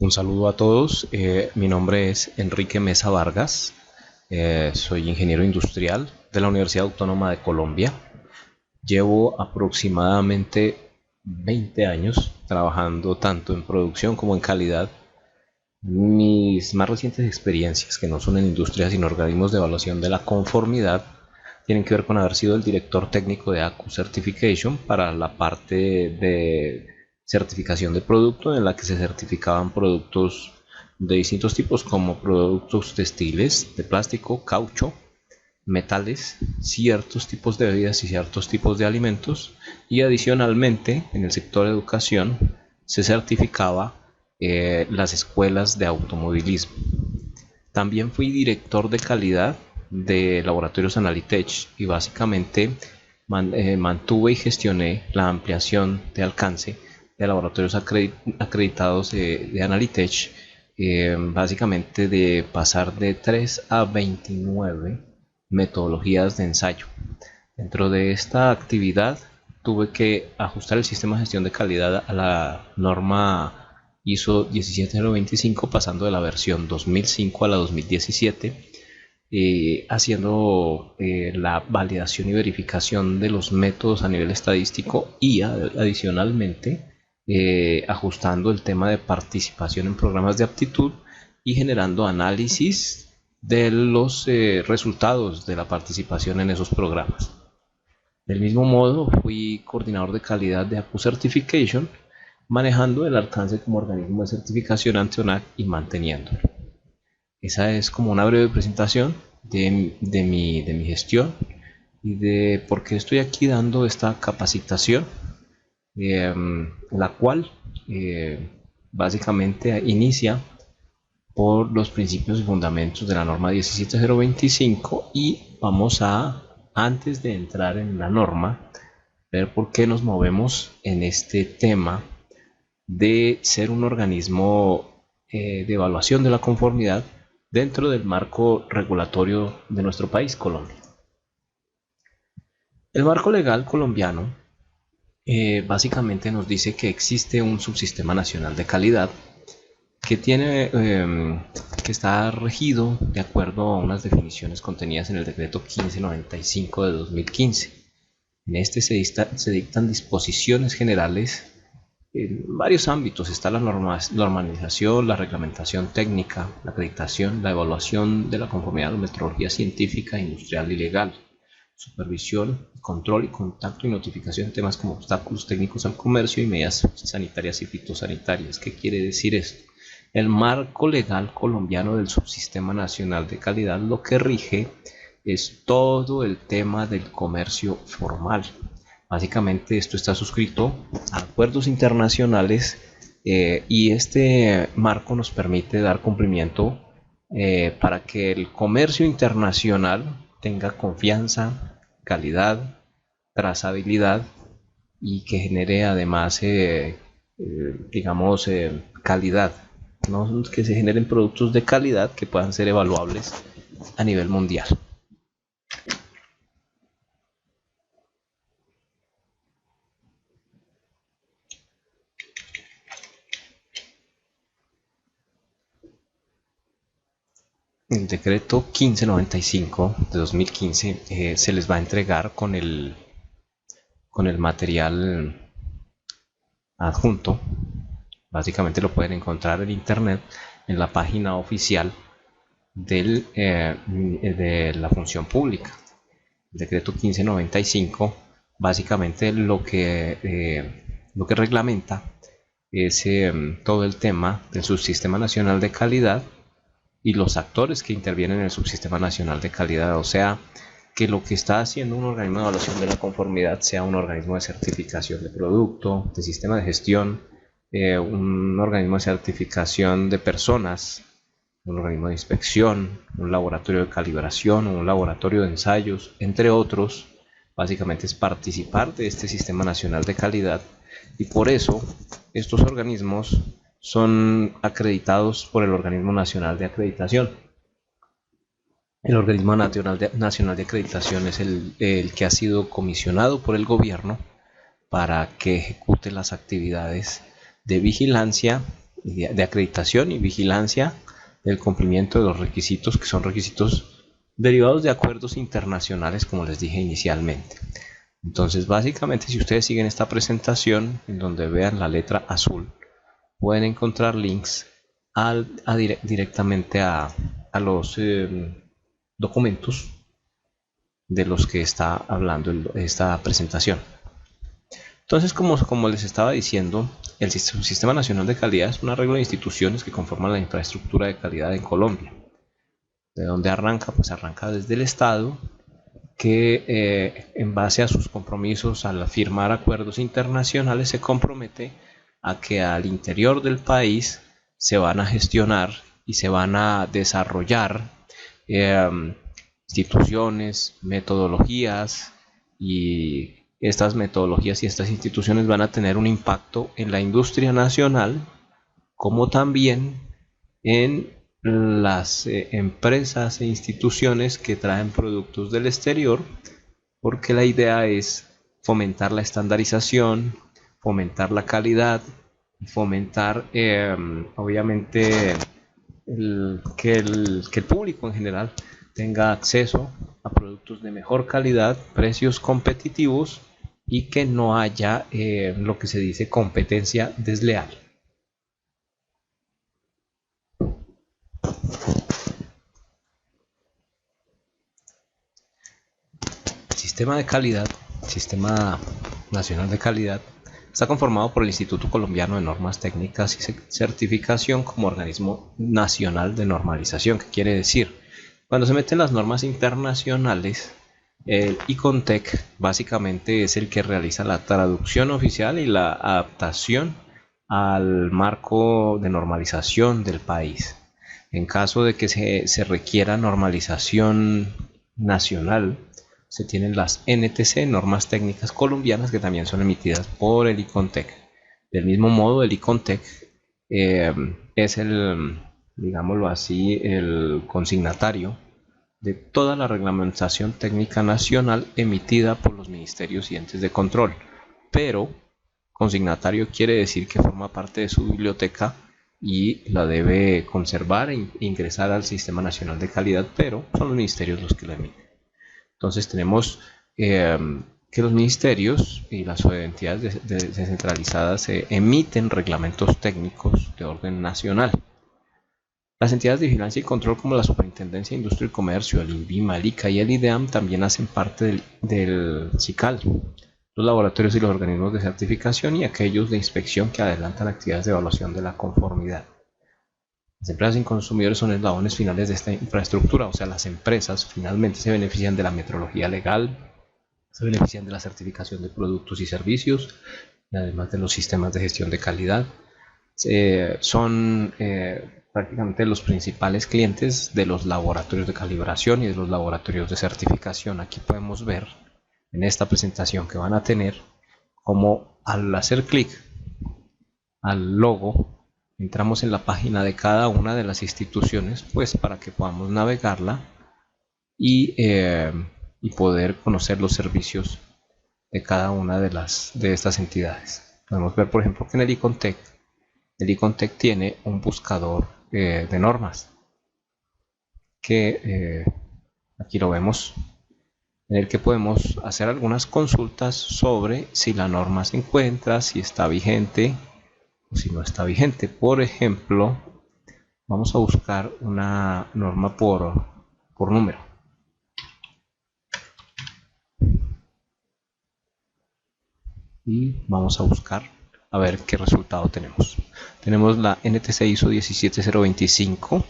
Un saludo a todos. Mi nombre es Enrique Mesa Vargas. Soy ingeniero industrial de la Universidad Autónoma de Colombia. Llevo aproximadamente 20 años trabajando tanto en producción como en calidad. Mis más recientes experiencias, que no son en industria sino organismos de evaluación de la conformidad, tienen que ver con haber sido el director técnico de ACU Certification para la parte de certificación de producto, en la que se certificaban productos de distintos tipos, como productos textiles, de plástico, caucho, metales, ciertos tipos de bebidas y ciertos tipos de alimentos. Y adicionalmente, en el sector de educación, se certificaba las escuelas de automovilismo. También fui director de calidad de Laboratorios Analitech y básicamente mantuve y gestioné la ampliación de alcance de laboratorios acreditados de Analitech, básicamente de pasar de 3 a 29 metodologías de ensayo. Dentro de esta actividad tuve que ajustar el sistema de gestión de calidad a la norma ISO 17025, pasando de la versión 2005 a la 2017, haciendo la validación y verificación de los métodos a nivel estadístico y adicionalmente ajustando el tema de participación en programas de aptitud y generando análisis de los resultados de la participación en esos programas. Del mismo modo, fui coordinador de calidad de ACU Certification, manejando el alcance como organismo de certificación ante ONAC y manteniéndolo. Esa es como una breve presentación de mi gestión y de por qué estoy aquí dando esta capacitación, la cual básicamente inicia por los principios y fundamentos de la norma 17025 y vamos a, antes de entrar en la norma, ver por qué nos movemos en este tema de ser un organismo de evaluación de la conformidad dentro del marco regulatorio de nuestro país, Colombia. El marco legal colombiano básicamente nos dice que existe un subsistema nacional de calidad que que está regido de acuerdo a unas definiciones contenidas en el decreto 1595 de 2015. En este se dictan disposiciones generales en varios ámbitos. Está la normalización, la reglamentación técnica, la acreditación, la evaluación de la conformidad, la metodología científica, industrial y legal, supervisión, control y contacto y notificación de temas como obstáculos técnicos al comercio y medidas sanitarias y fitosanitarias. ¿Qué quiere decir esto? El marco legal colombiano del Subsistema Nacional de Calidad lo que rige es todo el tema del comercio formal. Básicamente esto está suscrito a acuerdos internacionales y este marco nos permite dar cumplimiento para que el comercio internacional tenga confianza, calidad, trazabilidad y que genere además, digamos, calidad, ¿no? Que se generen productos de calidad que puedan ser evaluables a nivel mundial. El decreto 1595 de 2015 se les va a entregar con el material adjunto. Básicamente lo pueden encontrar en internet en la página oficial de la función pública. El decreto 1595 básicamente lo que reglamenta es todo el tema del subsistema nacional de calidad y los actores que intervienen en el subsistema nacional de calidad. O sea, que lo que está haciendo un organismo de evaluación de la conformidad sea un organismo de certificación de producto, de sistema de gestión, un organismo de certificación de personas, un organismo de inspección, un laboratorio de calibración, un laboratorio de ensayos, entre otros. Básicamente es participar de este sistema nacional de calidad y por eso estos organismos son acreditados por el Organismo Nacional de Acreditación. El Organismo Nacional de Acreditación es el que ha sido comisionado por el gobierno para que ejecute las actividades de vigilancia de acreditación y vigilancia del cumplimiento de los requisitos, que son requisitos derivados de acuerdos internacionales, como les dije inicialmente. Entonces, básicamente, si ustedes siguen esta presentación, en donde vean la letra azul, pueden encontrar links directamente a los documentos de los que está hablando esta presentación. Entonces, como les estaba diciendo, el Sistema Nacional de Calidad es un arreglo de instituciones que conforman la infraestructura de calidad en Colombia. ¿De dónde arranca? Pues arranca desde el Estado, que en base a sus compromisos al firmar acuerdos internacionales se compromete a que al interior del país se van a gestionar y se van a desarrollar instituciones, metodologías, y estas metodologías y estas instituciones van a tener un impacto en la industria nacional, como también en las empresas e instituciones que traen productos del exterior, porque la idea es fomentar la estandarización, fomentar la calidad, fomentar obviamente que el público en general tenga acceso a productos de mejor calidad, precios competitivos, y que no haya lo que se dice competencia desleal. Sistema de calidad, Sistema Nacional de Calidad, está conformado por el Instituto Colombiano de Normas Técnicas y Certificación como organismo nacional de normalización. ¿Qué quiere decir? Cuando se meten las normas internacionales, el ICONTEC básicamente es el que realiza la traducción oficial y la adaptación al marco de normalización del país. En caso de que se requiera normalización nacional, se tienen las NTC, normas técnicas colombianas, que también son emitidas por el ICONTEC. Del mismo modo, el ICONTEC es digámoslo así, el consignatario de toda la reglamentación técnica nacional emitida por los ministerios y entes de control. Pero consignatario quiere decir que forma parte de su biblioteca y la debe conservar e ingresar al Sistema Nacional de Calidad, pero son los ministerios los que la emiten. Entonces tenemos que los ministerios y las entidades descentralizadas emiten reglamentos técnicos de orden nacional. Las entidades de vigilancia y control, como la Superintendencia de Industria y Comercio, el INVIMA, el ICA y el IDEAM, también hacen parte del SICAL, los laboratorios y los organismos de certificación y aquellos de inspección que adelantan actividades de evaluación de la conformidad. Las empresas y consumidores son eslabones finales de esta infraestructura, o sea, las empresas finalmente se benefician de la metrología legal, se benefician de la certificación de productos y servicios, y además de los sistemas de gestión de calidad. Son prácticamente los principales clientes de los laboratorios de calibración y de los laboratorios de certificación. Aquí podemos ver en esta presentación que van a tener cómo al hacer clic al logo entramos en la página de cada una de las instituciones, pues para que podamos navegarla y poder conocer los servicios de cada una de estas entidades. Podemos ver, por ejemplo, que en el ICONTEC tiene un buscador de normas, que aquí lo vemos, en el que podemos hacer algunas consultas sobre si la norma se encuentra, si está vigente o si no está vigente. Por ejemplo, vamos a buscar una norma por número. Y vamos a buscar a ver qué resultado tenemos. Tenemos la NTC ISO 17025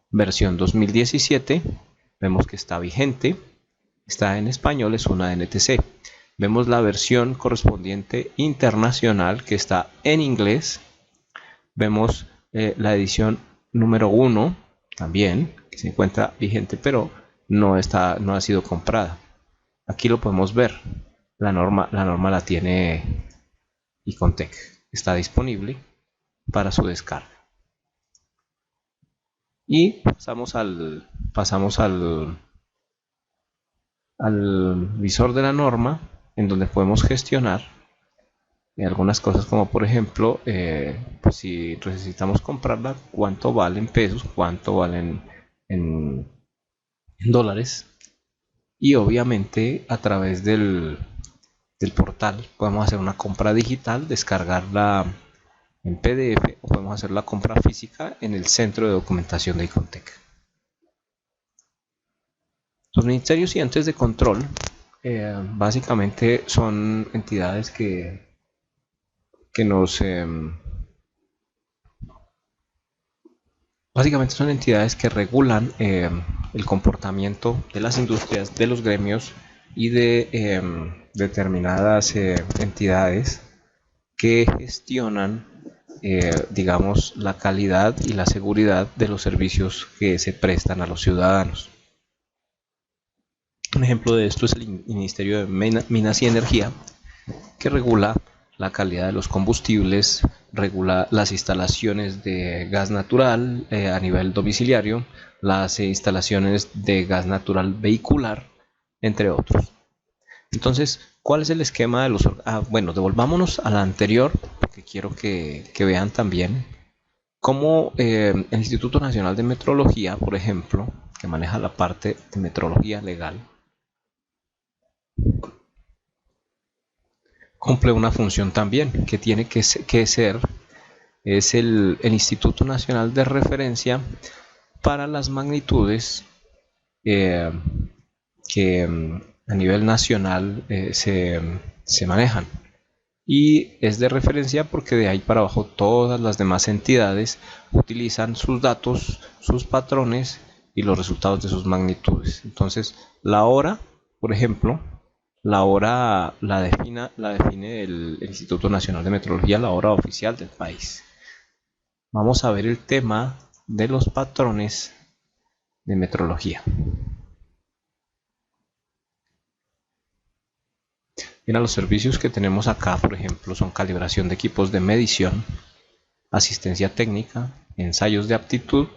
versión 2017. Vemos que está vigente, está en español, es una NTC. Vemos la versión correspondiente internacional, que está en inglés. Vemos la edición número 1 también, que se encuentra vigente, pero no ha sido comprada. Aquí lo podemos ver. La norma la tiene ICONTEC. Está disponible para su descarga. Y pasamos al visor de la norma, en donde podemos gestionar algunas cosas como por ejemplo, pues si necesitamos comprarla, cuánto vale en pesos, cuánto valen en dólares. Y obviamente a través del portal podemos hacer una compra digital, descargarla en PDF o podemos hacer la compra física en el centro de documentación de Icontec. Los ministerios y entes de control básicamente son entidades que nos básicamente son entidades que regulan el comportamiento de las industrias, de los gremios y de determinadas entidades que gestionan, digamos, la calidad y la seguridad de los servicios que se prestan a los ciudadanos. Un ejemplo de esto es el Ministerio de Minas y Energía, que regula la calidad de los combustibles, regula las instalaciones de gas natural a nivel domiciliario, las instalaciones de gas natural vehicular, entre otros. Entonces, ¿cuál es el esquema de los... bueno, devolvámonos a la anterior, porque quiero que vean también cómo el Instituto Nacional de Metrología, por ejemplo, que maneja la parte de metrología legal, cumple una función también que tiene que ser, es el Instituto Nacional de Referencia para las magnitudes eh, que a nivel nacional se manejan. Y es de referencia porque de ahí para abajo todas las demás entidades utilizan sus datos, sus patrones y los resultados de sus magnitudes. Entonces, la hora, por ejemplo, la hora la define el Instituto Nacional de Metrología, la hora oficial del país. Vamos a ver el tema de los patrones de metrología. Mira, los servicios que tenemos acá, por ejemplo, son calibración de equipos de medición, asistencia técnica, ensayos de aptitud,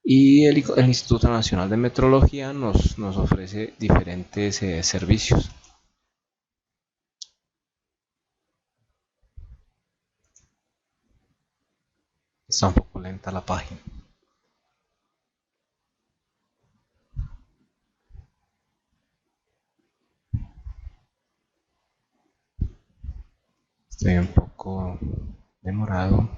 y el Instituto Nacional de Metrología nos ofrece diferentes servicios. Está un poco lenta la página. Estoy un poco demorado.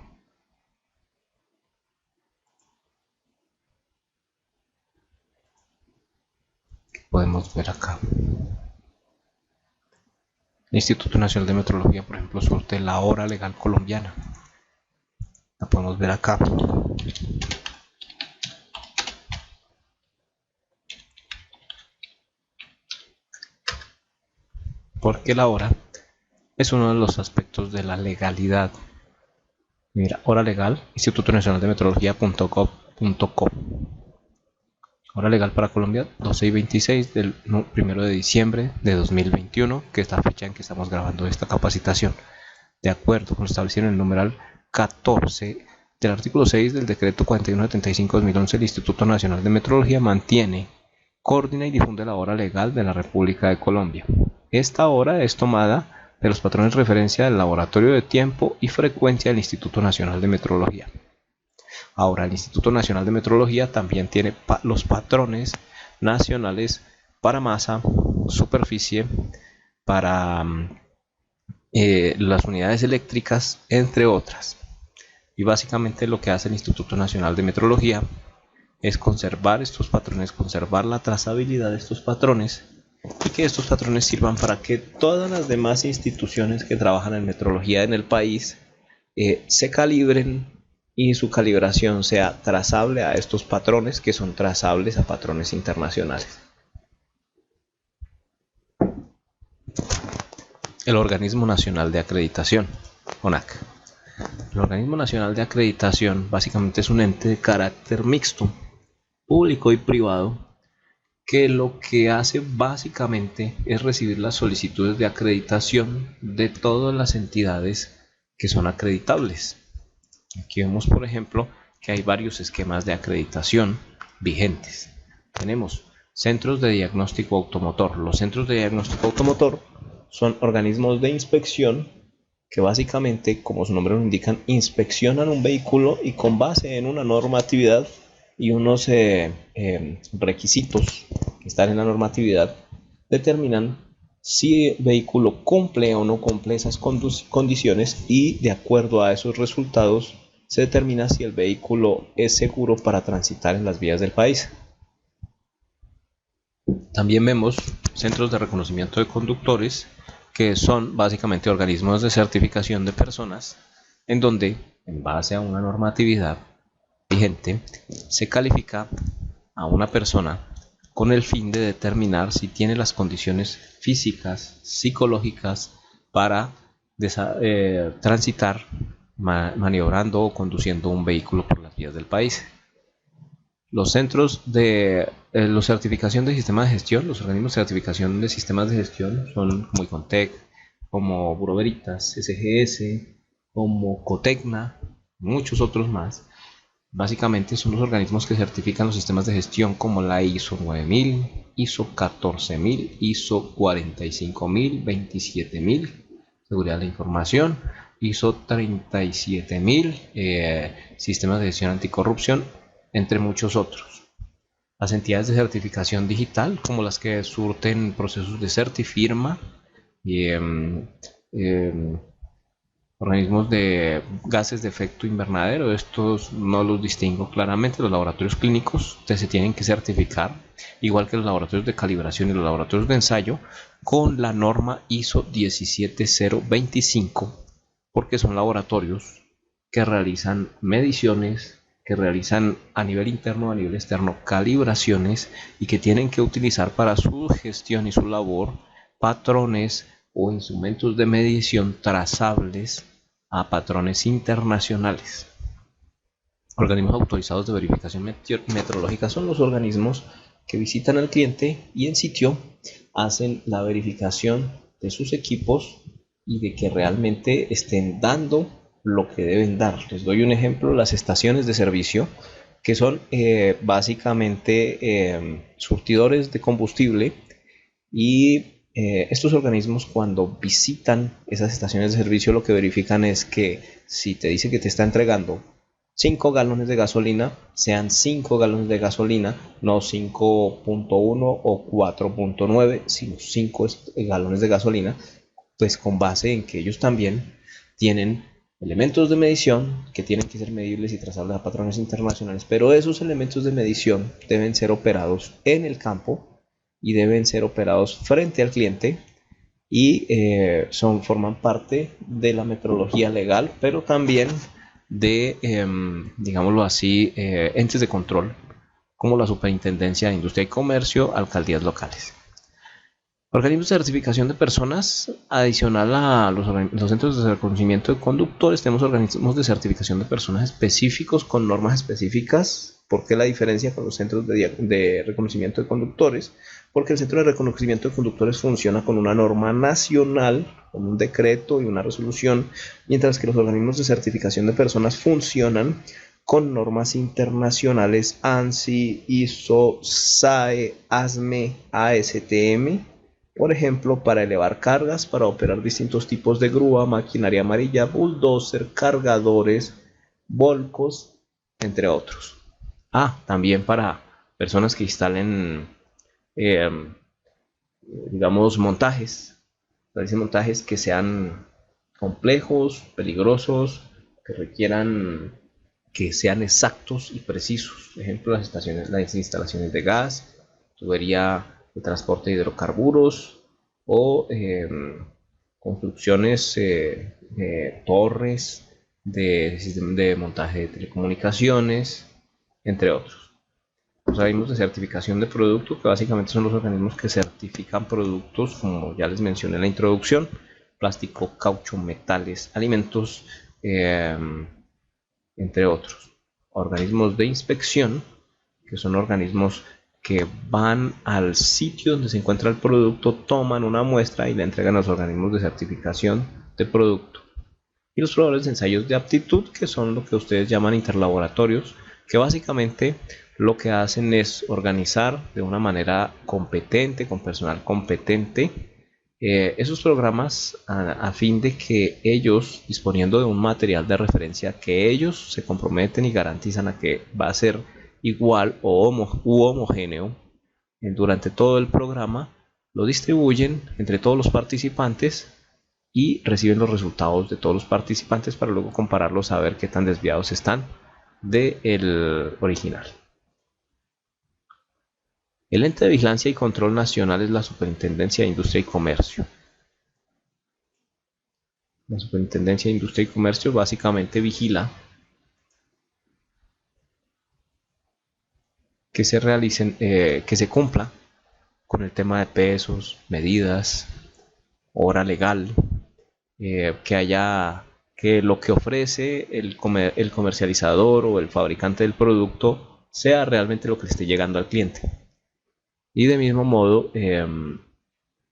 ¿Qué podemos ver acá? El Instituto Nacional de Metrología, por ejemplo, surte la hora legal colombiana. La podemos ver acá. Porque la hora es uno de los aspectos de la legalidad. Mira, hora legal, Instituto Nacional de Metrología.gov.co. Hora legal para Colombia, 12 y 26 del 1 de diciembre de 2021, que es la fecha en que estamos grabando esta capacitación. De acuerdo con lo establecido en el numeral 14 del artículo 6 del decreto 4175-2011, el Instituto Nacional de Metrología mantiene, coordina y difunde la hora legal de la República de Colombia. Esta hora es tomada de los patrones de referencia del Laboratorio de Tiempo y Frecuencia del Instituto Nacional de Metrología. Ahora, el Instituto Nacional de Metrología también tiene los patrones nacionales para masa, superficie, para las unidades eléctricas, entre otras. Y básicamente lo que hace el Instituto Nacional de Metrología es conservar estos patrones, conservar la trazabilidad de estos patrones, y que estos patrones sirvan para que todas las demás instituciones que trabajan en metrología en el país se calibren y su calibración sea trazable a estos patrones, que son trazables a patrones internacionales. El Organismo Nacional de Acreditación, ONAC. El Organismo Nacional de Acreditación básicamente es un ente de carácter mixto, público y privado, que lo que hace básicamente es recibir las solicitudes de acreditación de todas las entidades que son acreditables. Aquí vemos, por ejemplo, que hay varios esquemas de acreditación vigentes. Tenemos centros de diagnóstico automotor. Los centros de diagnóstico automotor son organismos de inspección que básicamente, como su nombre lo indican, inspeccionan un vehículo y con base en una normatividad y unos requisitos que están en la normatividad, determinan si el vehículo cumple o no cumple esas condiciones, y de acuerdo a esos resultados se determina si el vehículo es seguro para transitar en las vías del país. También vemos centros de reconocimiento de conductores, que son básicamente organismos de certificación de personas, en donde, en base a una normatividad vigente, se califica a una persona con el fin de determinar si tiene las condiciones físicas, psicológicas para transitar maniobrando o conduciendo un vehículo por las vías del país. Los centros de certificación de sistemas de gestión, los organismos de certificación de sistemas de gestión son como Icontec, como Bureau Veritas, SGS, como Cotecna, muchos otros más. Básicamente son los organismos que certifican los sistemas de gestión, como la ISO 9000, ISO 14000, ISO 45000, 27000, seguridad de la información, ISO 37000, sistemas de gestión anticorrupción, entre muchos otros. Las entidades de certificación digital, como las que surten procesos de Certifirma, y organismos de gases de efecto invernadero, estos no los distingo claramente. Los laboratorios clínicos se tienen que certificar, igual que los laboratorios de calibración y los laboratorios de ensayo, con la norma ISO 17025, porque son laboratorios que realizan mediciones, que realizan a nivel interno, a nivel externo, calibraciones, y que tienen que utilizar para su gestión y su labor patrones o instrumentos de medición trazables a patrones internacionales. Organismos autorizados de verificación meteorológica son los organismos que visitan al cliente y en sitio hacen la verificación de sus equipos y de que realmente estén dando lo que deben dar. Les doy un ejemplo: las estaciones de servicio, que son básicamente surtidores de combustible, y estos organismos, cuando visitan esas estaciones de servicio, lo que verifican es que si te dice que te está entregando 5 galones de gasolina, sean 5 galones de gasolina, no 5.1 o 4.9, sino 5 galones de gasolina, pues con base en que ellos también tienen elementos de medición que tienen que ser medibles y trazables a patrones internacionales, pero esos elementos de medición deben ser operados en el campo y deben ser operados frente al cliente, y forman parte de la metrología legal, pero también de, digámoslo así, entes de control como la Superintendencia de Industria y Comercio, alcaldías locales. Organismos de certificación de personas, adicional a los centros de reconocimiento de conductores, tenemos organismos de certificación de personas específicos con normas específicas. ¿Por qué la diferencia con los centros de reconocimiento de conductores? Porque el centro de reconocimiento de conductores funciona con una norma nacional, con un decreto y una resolución, mientras que los organismos de certificación de personas funcionan con normas internacionales ANSI, ISO, SAE, ASME, ASTM, por ejemplo, para elevar cargas, para operar distintos tipos de grúa, maquinaria amarilla, bulldozer, cargadores, volcos, entre otros. También para personas que instalen, digamos, montajes que sean complejos, peligrosos, que requieran que sean exactos y precisos. Por ejemplo, las instalaciones de gas, tubería de transporte de hidrocarburos, o construcciones, torres de montaje de telecomunicaciones, entre otros. Los organismos de certificación de productos, que básicamente son los organismos que certifican productos, como ya les mencioné en la introducción: plástico, caucho, metales, alimentos, entre otros. Organismos de inspección, que son organismos que van al sitio donde se encuentra el producto, toman una muestra y la entregan a los organismos de certificación de producto. Y los probadores de ensayos de aptitud, que son lo que ustedes llaman interlaboratorios, que básicamente lo que hacen es organizar de una manera competente, con personal competente, Esos programas a fin de que ellos, disponiendo de un material de referencia que ellos se comprometen y garantizan a que va a ser igual o homogéneo durante todo el programa, lo distribuyen entre todos los participantes y reciben los resultados de todos los participantes para luego compararlos a ver qué tan desviados están del original. El ente de vigilancia y control nacional es la Superintendencia de Industria y Comercio. La Superintendencia de Industria y Comercio básicamente vigila que se realicen, que se cumpla con el tema de pesos, medidas, hora legal, que lo que ofrece el comercializador o el fabricante del producto sea realmente lo que le esté llegando al cliente. Y de mismo modo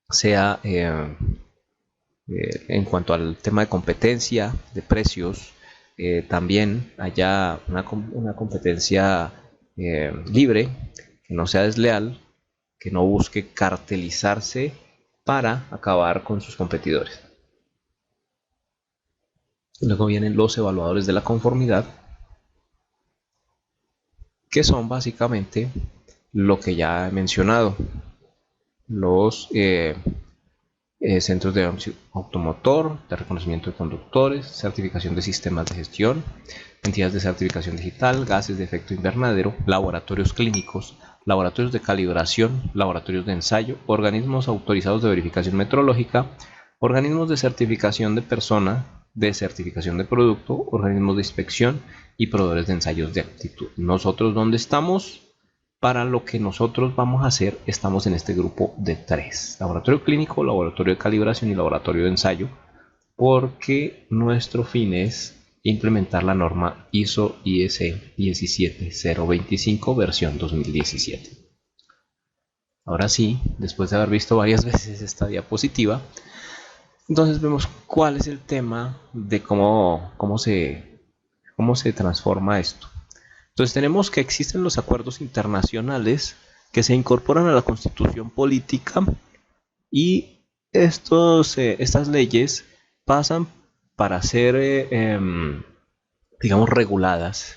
sea en cuanto al tema de competencia, de precios, también haya una competencia libre, que no sea desleal, que no busque cartelizarse para acabar con sus competidores. Luego vienen los evaluadores de la conformidad, que son básicamente lo que ya he mencionado, los centros de automotor, de reconocimiento de conductores, certificación de sistemas de gestión, entidades de certificación digital, gases de efecto invernadero, laboratorios clínicos, laboratorios de calibración, laboratorios de ensayo, organismos autorizados de verificación metrológica, organismos de certificación de persona, de certificación de producto, organismos de inspección y proveedores de ensayos de aptitud. Nosotros, ¿dónde estamos? Para lo que nosotros vamos a hacer, estamos en este grupo de 3: laboratorio clínico, laboratorio de calibración y laboratorio de ensayo, porque nuestro fin es implementar la norma ISO/IEC 17025 versión 2017. Ahora sí, después de haber visto varias veces esta diapositiva, entonces vemos cuál es el tema de cómo se transforma esto. Entonces tenemos que existen los acuerdos internacionales que se incorporan a la Constitución política y estas leyes pasan para ser, digamos, reguladas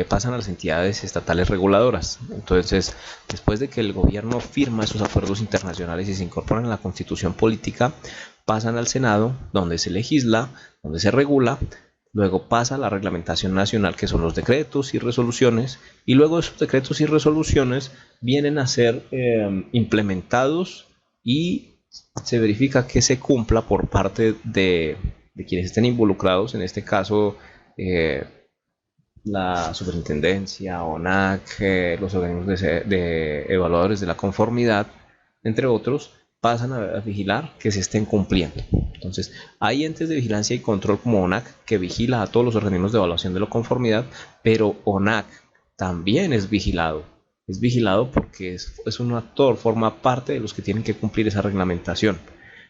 pasan a las entidades estatales reguladoras. Entonces, después de que el gobierno firma esos acuerdos internacionales y se incorporan a la Constitución política, pasan al Senado, donde se legisla, donde se regula. Luego pasa la reglamentación nacional, que son los decretos y resoluciones, y luego esos decretos y resoluciones vienen a ser implementados y se verifica que se cumpla por parte de quienes estén involucrados, en este caso la superintendencia, ONAC, los organismos de evaluadores de la conformidad, entre otros, pasan a vigilar que se estén cumpliendo. Entonces, hay entes de vigilancia y control como ONAC, que vigila a todos los organismos de evaluación de la conformidad, pero ONAC también es vigilado. Es vigilado porque es un actor, forma parte de los que tienen que cumplir esa reglamentación.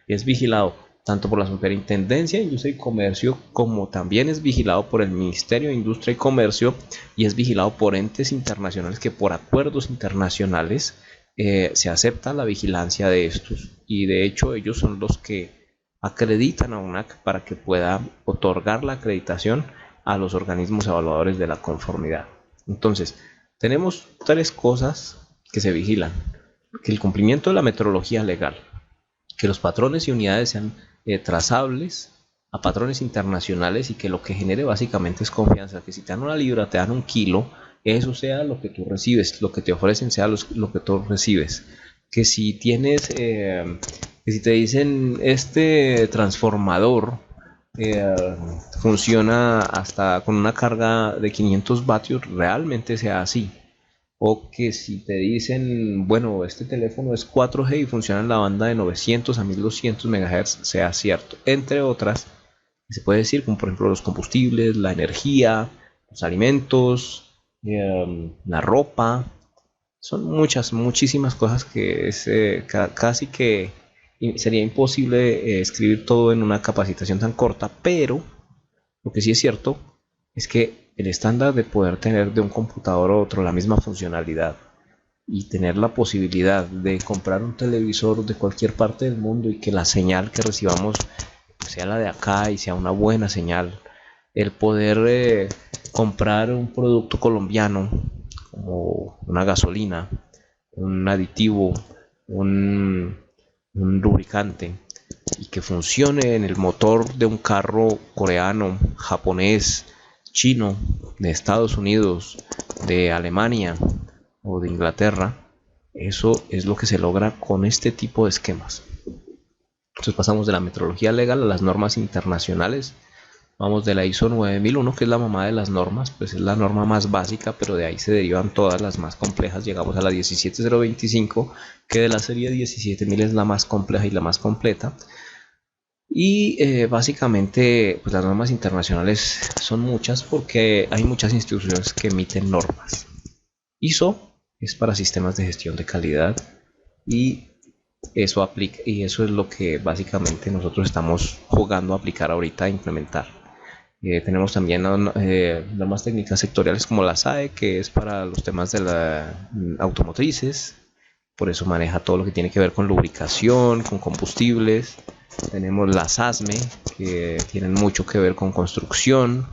Es vigilado tanto por la Superintendencia de Industria y Comercio, como también es vigilado por el Ministerio de Industria y Comercio, y es vigilado por entes internacionales que por acuerdos internacionales se acepta la vigilancia de estos, y de hecho ellos son los que acreditan a UNAC para que pueda otorgar la acreditación a los organismos evaluadores de la conformidad. Entonces, tenemos 3 cosas que se vigilan: que el cumplimiento de la metrología legal, que los patrones y unidades sean trazables a patrones internacionales, y que lo que genere básicamente es confianza, que si te dan una libra, te dan un kilo, eso sea lo que tú recibes, lo que te ofrecen sea lo que tú recibes. Que si tienes, que si te dicen este transformador funciona hasta con una carga de 500 vatios, realmente sea así. O que si te dicen, bueno, este teléfono es 4G y funciona en la banda de 900 a 1200 MHz, sea cierto. Entre otras, se puede decir, como por ejemplo los combustibles, la energía, los alimentos, la ropa. Son muchísimas cosas que es casi que sería imposible escribir todo en una capacitación tan corta, pero lo que sí es cierto es que el estándar de poder tener de un computador a otro la misma funcionalidad y tener la posibilidad de comprar un televisor de cualquier parte del mundo y que la señal que recibamos sea la de acá y sea una buena señal, el poder comprar un producto colombiano como una gasolina, un aditivo, un, un lubricante, y que funcione en el motor de un carro coreano, japonés, chino, de Estados Unidos, de Alemania o de Inglaterra, eso es lo que se logra con este tipo de esquemas. Entonces pasamos de la metrología legal a las normas internacionales. Vamos de la ISO 9001, que es la mamá de las normas, pues es la norma más básica, pero de ahí se derivan todas las más complejas. Llegamos a la 17025, que de la serie 17000 es la más compleja y la más completa. Y básicamente, pues las normas internacionales son muchas porque hay muchas instituciones que emiten normas. ISO es para sistemas de gestión de calidad y eso aplica, y eso es lo que básicamente nosotros estamos jugando a aplicar ahorita, a implementar. Tenemos también normas técnicas sectoriales como la SAE, que es para los temas de las automotrices, por eso maneja todo lo que tiene que ver con lubricación, con combustibles. Tenemos las ASME, que tienen mucho que ver con construcción.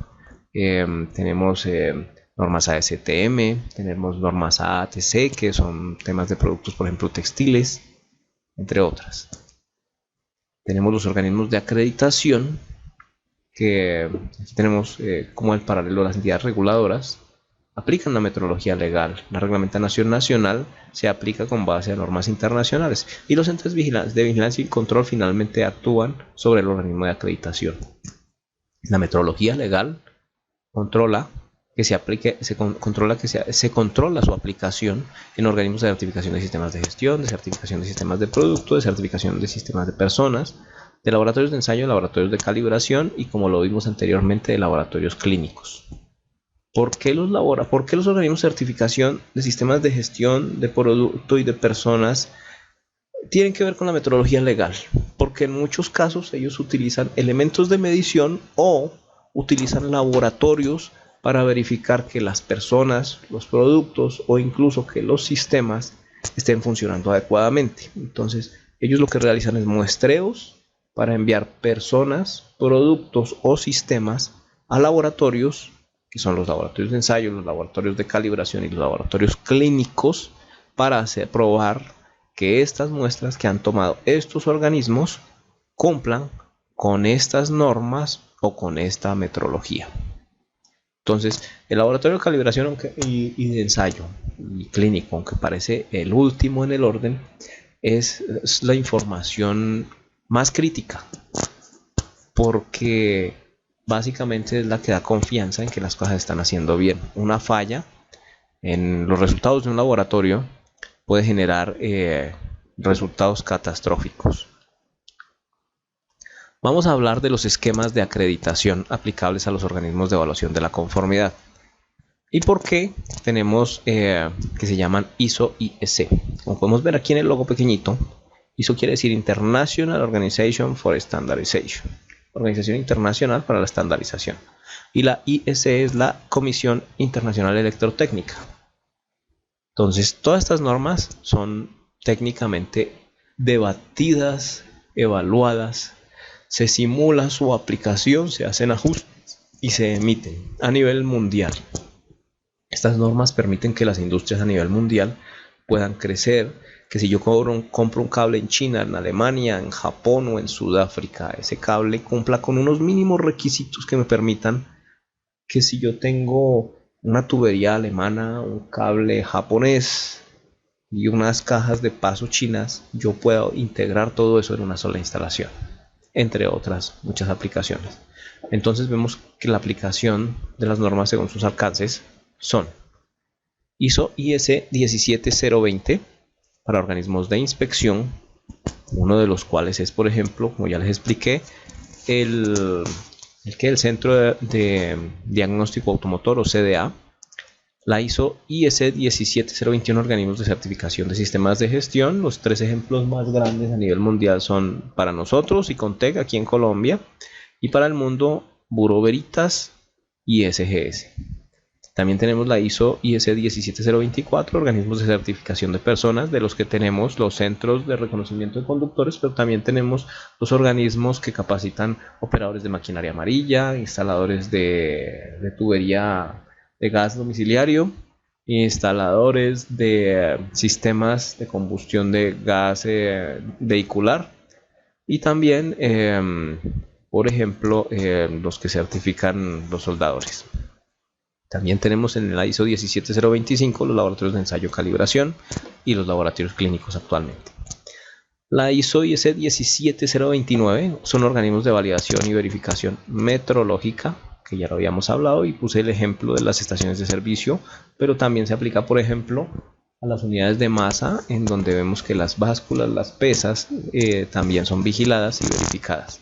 Tenemos normas ASTM, tenemos normas AATC, que son temas de productos, por ejemplo, textiles, entre otras. Tenemos los organismos de acreditación, que aquí tenemos como el paralelo a las entidades reguladoras. Aplican la metodología legal. La reglamentación nacional se aplica con base a normas internacionales y los entes de vigilancia y control finalmente actúan sobre el organismo de acreditación. La metodología legal controla que se aplique, se controla su aplicación en organismos de certificación de sistemas de gestión, de certificación de sistemas de producto, de certificación de sistemas de personas, de laboratorios de ensayo, laboratorios de calibración y, como lo vimos anteriormente, de laboratorios clínicos. ¿Por qué los organismos de certificación de sistemas de gestión de producto y de personas tienen que ver con la metodología legal? Porque en muchos casos ellos utilizan elementos de medición o utilizan laboratorios para verificar que las personas, los productos o incluso que los sistemas estén funcionando adecuadamente. Entonces, ellos lo que realizan es muestreos para enviar personas, productos o sistemas a laboratorios, que son los laboratorios de ensayo, los laboratorios de calibración y los laboratorios clínicos, para probar que estas muestras que han tomado estos organismos cumplan con estas normas o con esta metrología. Entonces, el laboratorio de calibración y de ensayo y clínico, aunque parece el último en el orden, es la información más crítica, porque básicamente es la que da confianza en que las cosas están haciendo bien. Una falla en los resultados de un laboratorio puede generar resultados catastróficos. Vamos a hablar de los esquemas de acreditación aplicables a los organismos de evaluación de la conformidad. ¿Y por qué tenemos que se llaman ISO y EC? Como podemos ver aquí en el logo pequeñito, ISO quiere decir International Organization for Standardization, Organización Internacional para la Estandarización. Y la IEC es la Comisión Internacional Electrotécnica. Entonces, todas estas normas son técnicamente debatidas, evaluadas, se simula su aplicación, se hacen ajustes y se emiten a nivel mundial. Estas normas permiten que las industrias a nivel mundial puedan crecer, que si yo compro un cable en China, en Alemania, en Japón o en Sudáfrica, ese cable cumpla con unos mínimos requisitos que me permitan que si yo tengo una tubería alemana, un cable japonés y unas cajas de paso chinas, yo puedo integrar todo eso en una sola instalación, entre otras muchas aplicaciones. Entonces vemos que la aplicación de las normas según sus alcances son ISO IS 17020 para organismos de inspección, uno de los cuales es, por ejemplo, como ya les expliqué, el Centro de Diagnóstico Automotor o CDA. La ISO IS 17021, organismos de certificación de sistemas de gestión. Los tres ejemplos más grandes a nivel mundial son para nosotros, Icontec aquí en Colombia, y para el mundo Bureau Veritas y SGS. También tenemos la ISO IS 17024, organismos de certificación de personas, de los que tenemos los centros de reconocimiento de conductores, pero también tenemos los organismos que capacitan operadores de maquinaria amarilla, instaladores de tubería de gas domiciliario, instaladores de sistemas de combustión de gas vehicular y también, por ejemplo, los que certifican los soldadores. También tenemos en la ISO 17025 los laboratorios de ensayo calibración y los laboratorios clínicos actualmente. La ISO IS 17029 son organismos de validación y verificación metrológica, que ya lo habíamos hablado y puse el ejemplo de las estaciones de servicio, pero también se aplica, por ejemplo, a las unidades de masa, en donde vemos que las básculas, las pesas, también son vigiladas y verificadas.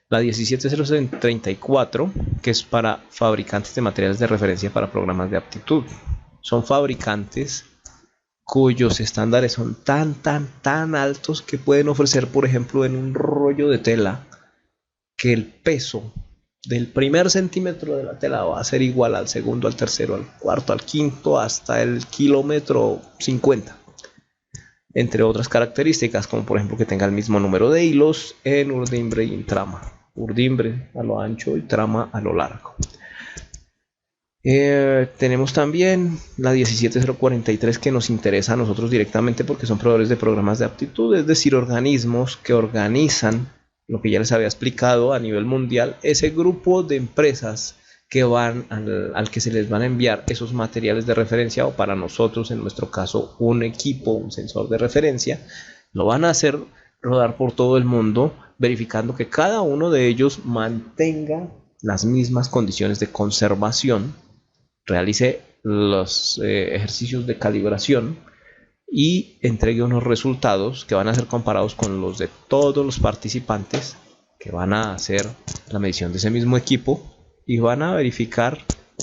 La 17034, que es para fabricantes de materiales de referencia para programas de aptitud. Son fabricantes cuyos estándares son tan altos que pueden ofrecer, por ejemplo, en un rollo de tela, que el peso del primer centímetro de la tela va a ser igual al segundo, al tercero, al cuarto, al quinto, hasta el kilómetro 50. Entre otras características, como por ejemplo que tenga el mismo número de hilos en urdimbre y en trama. Urdimbre a lo ancho y trama a lo largo. Tenemos también la 17043, que nos interesa a nosotros directamente porque son proveedores de programas de aptitud, es decir, organismos que organizan lo que ya les había explicado a nivel mundial, ese grupo de empresas que van al que se les van a enviar esos materiales de referencia, o para nosotros, en nuestro caso, un equipo, un sensor de referencia, lo van a hacer rodar por todo el mundo, verificando que cada uno de ellos mantenga las mismas condiciones de conservación, realice los ejercicios de calibración y entregue unos resultados que van a ser comparados con los de todos los participantes que van a hacer la medición de ese mismo equipo y van a verificar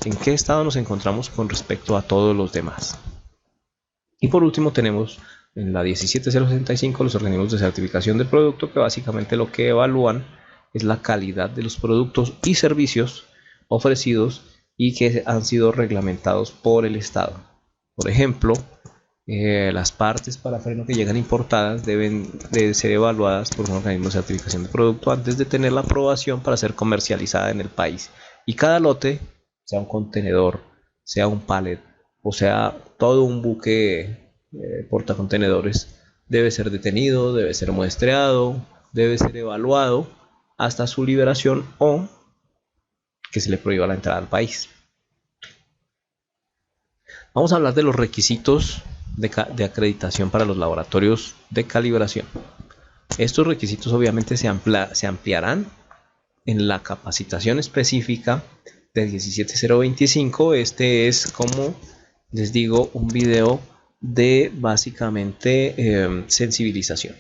en qué estado nos encontramos con respecto a todos los demás. Y por último tenemos en la 17065 los organismos de certificación de producto, que básicamente lo que evalúan es la calidad de los productos y servicios ofrecidos y que han sido reglamentados por el Estado. Por ejemplo, las partes para freno que llegan importadas deben de ser evaluadas por un organismo de certificación de producto antes de tener la aprobación para ser comercializada en el país. Y cada lote, sea un contenedor, sea un pallet o sea todo un buque portacontenedores, debe ser detenido, debe ser muestreado, debe ser evaluado hasta su liberación o que se le prohíba la entrada al país. Vamos a hablar de los requisitos de acreditación para los laboratorios de calibración. Estos requisitos obviamente se ampliarán en la capacitación específica de 17025. Este es, como les digo, un video de básicamente sensibilización.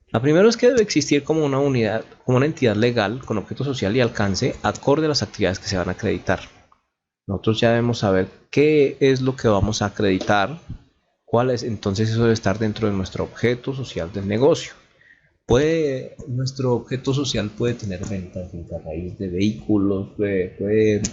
La primera es que debe existir como una unidad, como una entidad legal con objeto social y alcance acorde a las actividades que se van a acreditar. Nosotros ya debemos saber qué es lo que vamos a acreditar, cuál es, entonces eso debe estar dentro de nuestro objeto social del negocio. Nuestro objeto social puede tener ventas a raíz de vehículos,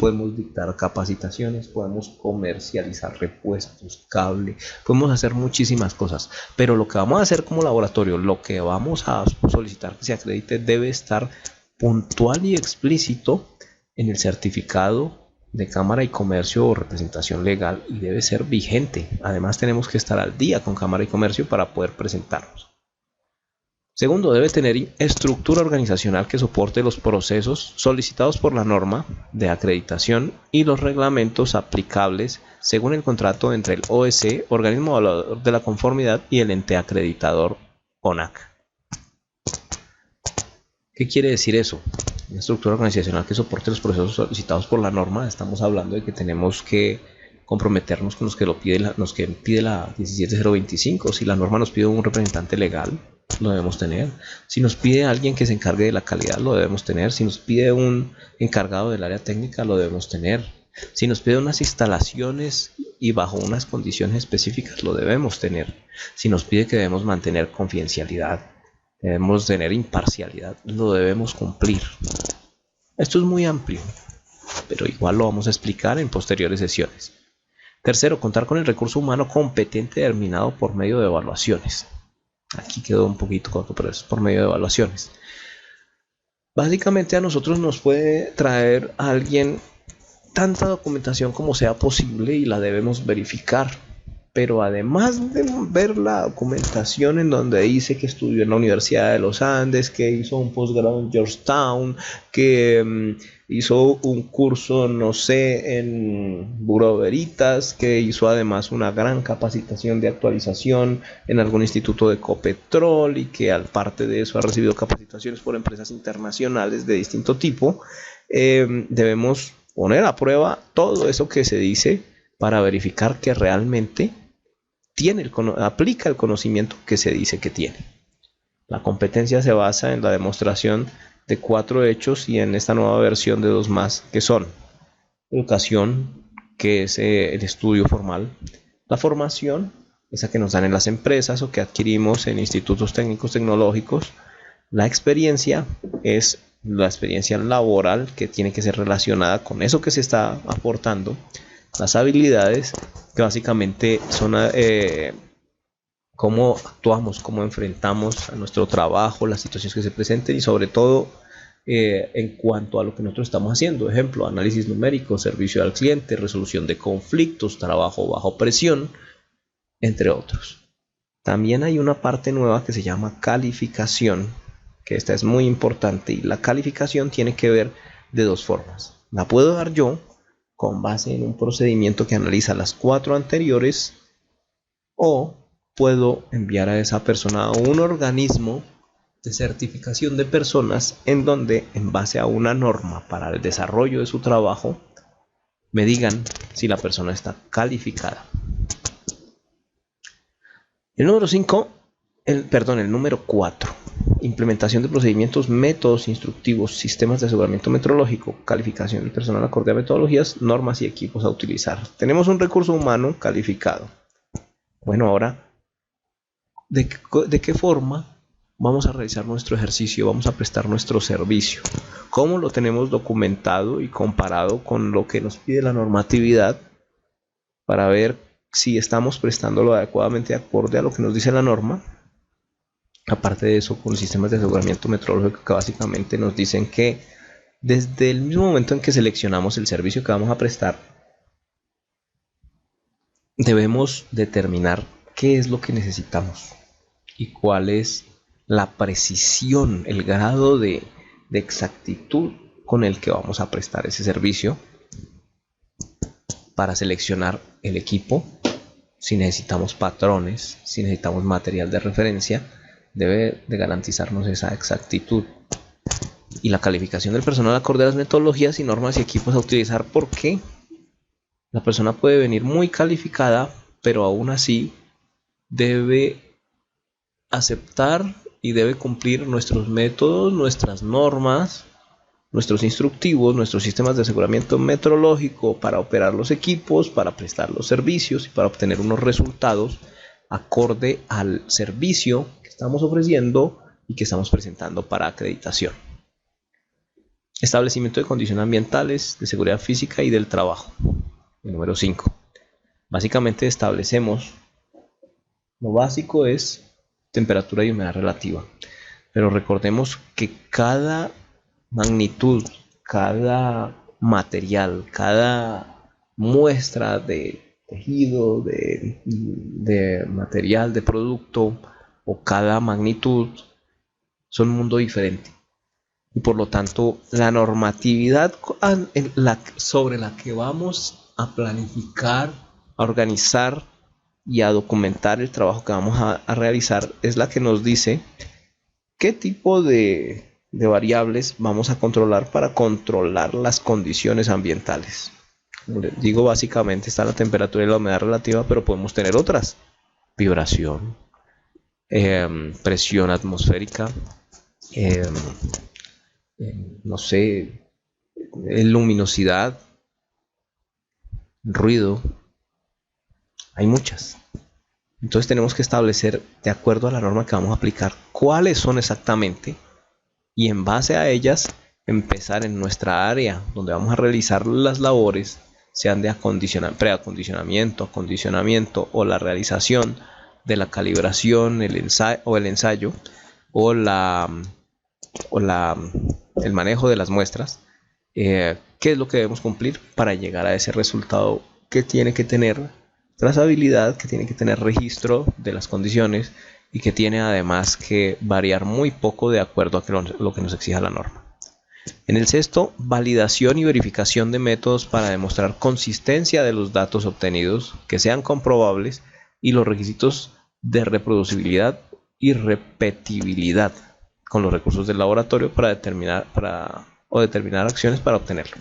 podemos dictar capacitaciones, podemos comercializar repuestos, cable, podemos hacer muchísimas cosas, pero lo que vamos a hacer como laboratorio, lo que vamos a solicitar que se acredite debe estar puntual y explícito en el certificado de Cámara y Comercio o representación legal y debe ser vigente. Además tenemos que estar al día con Cámara y Comercio para poder presentarnos. Segundo, debe tener estructura organizacional que soporte los procesos solicitados por la norma de acreditación y los reglamentos aplicables según el contrato entre el OEC, organismo evaluador de la conformidad, y el ente acreditador ONAC. ¿Qué quiere decir eso? Una estructura organizacional que soporte los procesos solicitados por la norma. Estamos hablando de que tenemos que comprometernos con los que pide la 17025. Si la norma nos pide un representante legal, lo debemos tener. Si nos pide alguien que se encargue de la calidad, lo debemos tener. Si nos pide un encargado del área técnica, lo debemos tener. Si nos pide unas instalaciones y bajo unas condiciones específicas, lo debemos tener. Si nos pide que debemos mantener confidencialidad, debemos tener imparcialidad, lo debemos cumplir. Esto es muy amplio. pero igual lo vamos a explicar en posteriores sesiones. Tercero, contar con el recurso humano competente determinado por medio de evaluaciones. Aquí quedó un poquito corto, pero es por medio de evaluaciones. Básicamente a nosotros nos puede traer a alguien tanta documentación como sea posible y la debemos verificar. Pero además de ver la documentación en donde dice que estudió en la Universidad de los Andes, que hizo un posgrado en Georgetown, que hizo un curso, no sé, en Buró Veritas, que hizo además una gran capacitación de actualización en algún instituto de Ecopetrol y que aparte de eso ha recibido capacitaciones por empresas internacionales de distinto tipo, debemos poner a prueba todo eso que se dice para verificar que realmente aplica el conocimiento que se dice que tiene. La competencia se basa en la demostración de 4 hechos y en esta nueva versión de 2 más, que son educación, que es el estudio formal, la formación, esa que nos dan en las empresas o que adquirimos en institutos técnicos tecnológicos, la experiencia es la experiencia laboral que tiene que ser relacionada con eso que se está aportando, las habilidades que básicamente son cómo actuamos, cómo enfrentamos a nuestro trabajo, las situaciones que se presenten y sobre todo en cuanto a lo que nosotros estamos haciendo. Ejemplo, análisis numérico, servicio al cliente, resolución de conflictos, trabajo bajo presión, entre otros. También hay una parte nueva que se llama calificación, que esta es muy importante y la calificación tiene que ver de 2 formas. La puedo dar yo con base en un procedimiento que analiza las 4 anteriores o puedo enviar a esa persona a un organismo de certificación de personas en donde en base a una norma para el desarrollo de su trabajo me digan si la persona está calificada. El número 4. Implementación de procedimientos, métodos instructivos, sistemas de aseguramiento metrológico, calificación del personal acorde a metodologías, normas y equipos a utilizar. Tenemos un recurso humano calificado. Bueno, ahora, ¿de qué forma vamos a realizar nuestro ejercicio? Vamos a prestar nuestro servicio. ¿Cómo lo tenemos documentado y comparado con lo que nos pide la normatividad para ver si estamos prestándolo adecuadamente acorde a lo que nos dice la norma? Aparte de eso, con sistemas de aseguramiento metrológico que básicamente nos dicen que desde el mismo momento en que seleccionamos el servicio que vamos a prestar, debemos determinar qué es lo que necesitamos y cuál es la precisión, el grado de exactitud con el que vamos a prestar ese servicio para seleccionar el equipo. Si necesitamos patrones, si necesitamos material de referencia, debe de garantizarnos esa exactitud. Y la calificación del personal acorde a las metodologías y normas y equipos a utilizar, porque la persona puede venir muy calificada, pero aún así debe aceptar y debe cumplir nuestros métodos, nuestras normas, nuestros instructivos, nuestros sistemas de aseguramiento metrológico para operar los equipos, para prestar los servicios y para obtener unos resultados acorde al servicio que estamos ofreciendo y que estamos presentando para acreditación. Establecimiento de condiciones ambientales, de seguridad física y del trabajo. El número 5. Básicamente establecemos, lo básico es temperatura y humedad relativa, pero recordemos que cada magnitud, cada material, cada muestra de tejido, de material, de producto o cada magnitud son un mundo diferente. Y por lo tanto, la normatividad sobre la que vamos a planificar, a organizar y a documentar el trabajo que vamos a realizar es la que nos dice qué tipo de variables vamos a controlar para controlar las condiciones ambientales. Como les digo, básicamente está la temperatura y la humedad relativa, pero podemos tener otras. Vibración, presión atmosférica, no sé, luminosidad, ruido. Hay muchas. Entonces tenemos que establecer, de acuerdo a la norma que vamos a aplicar, cuáles son exactamente y en base a ellas empezar en nuestra área donde vamos a realizar las labores, sean de preacondicionamiento, acondicionamiento o la realización de la calibración, el ensayo o el manejo de las muestras, qué es lo que debemos cumplir para llegar a ese resultado que tiene que tener trazabilidad, que tiene que tener registro de las condiciones y que tiene además que variar muy poco de acuerdo a lo que nos exija la norma. En el sexto, validación y verificación de métodos para demostrar consistencia de los datos obtenidos, que sean comprobables, y los requisitos de reproducibilidad y repetibilidad con los recursos del laboratorio para determinar acciones para obtenerlo.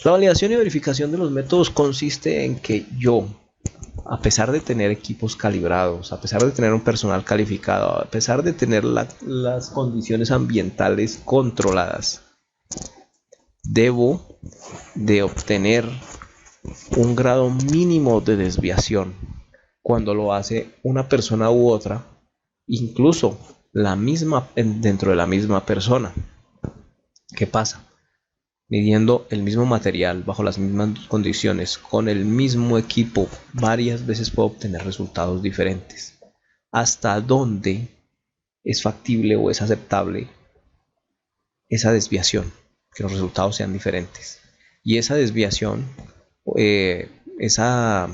La validación y verificación de los métodos consiste en que yo, a pesar de tener equipos calibrados, a pesar de tener un personal calificado, a pesar de tener las condiciones ambientales controladas, debo de obtener un grado mínimo de desviación cuando lo hace una persona u otra, incluso dentro de la misma persona. ¿Qué pasa? Midiendo el mismo material bajo las mismas condiciones con el mismo equipo varias veces puedo obtener resultados diferentes. ¿Hasta dónde es factible o es aceptable esa desviación? Que los resultados sean diferentes. Y esa desviación, esa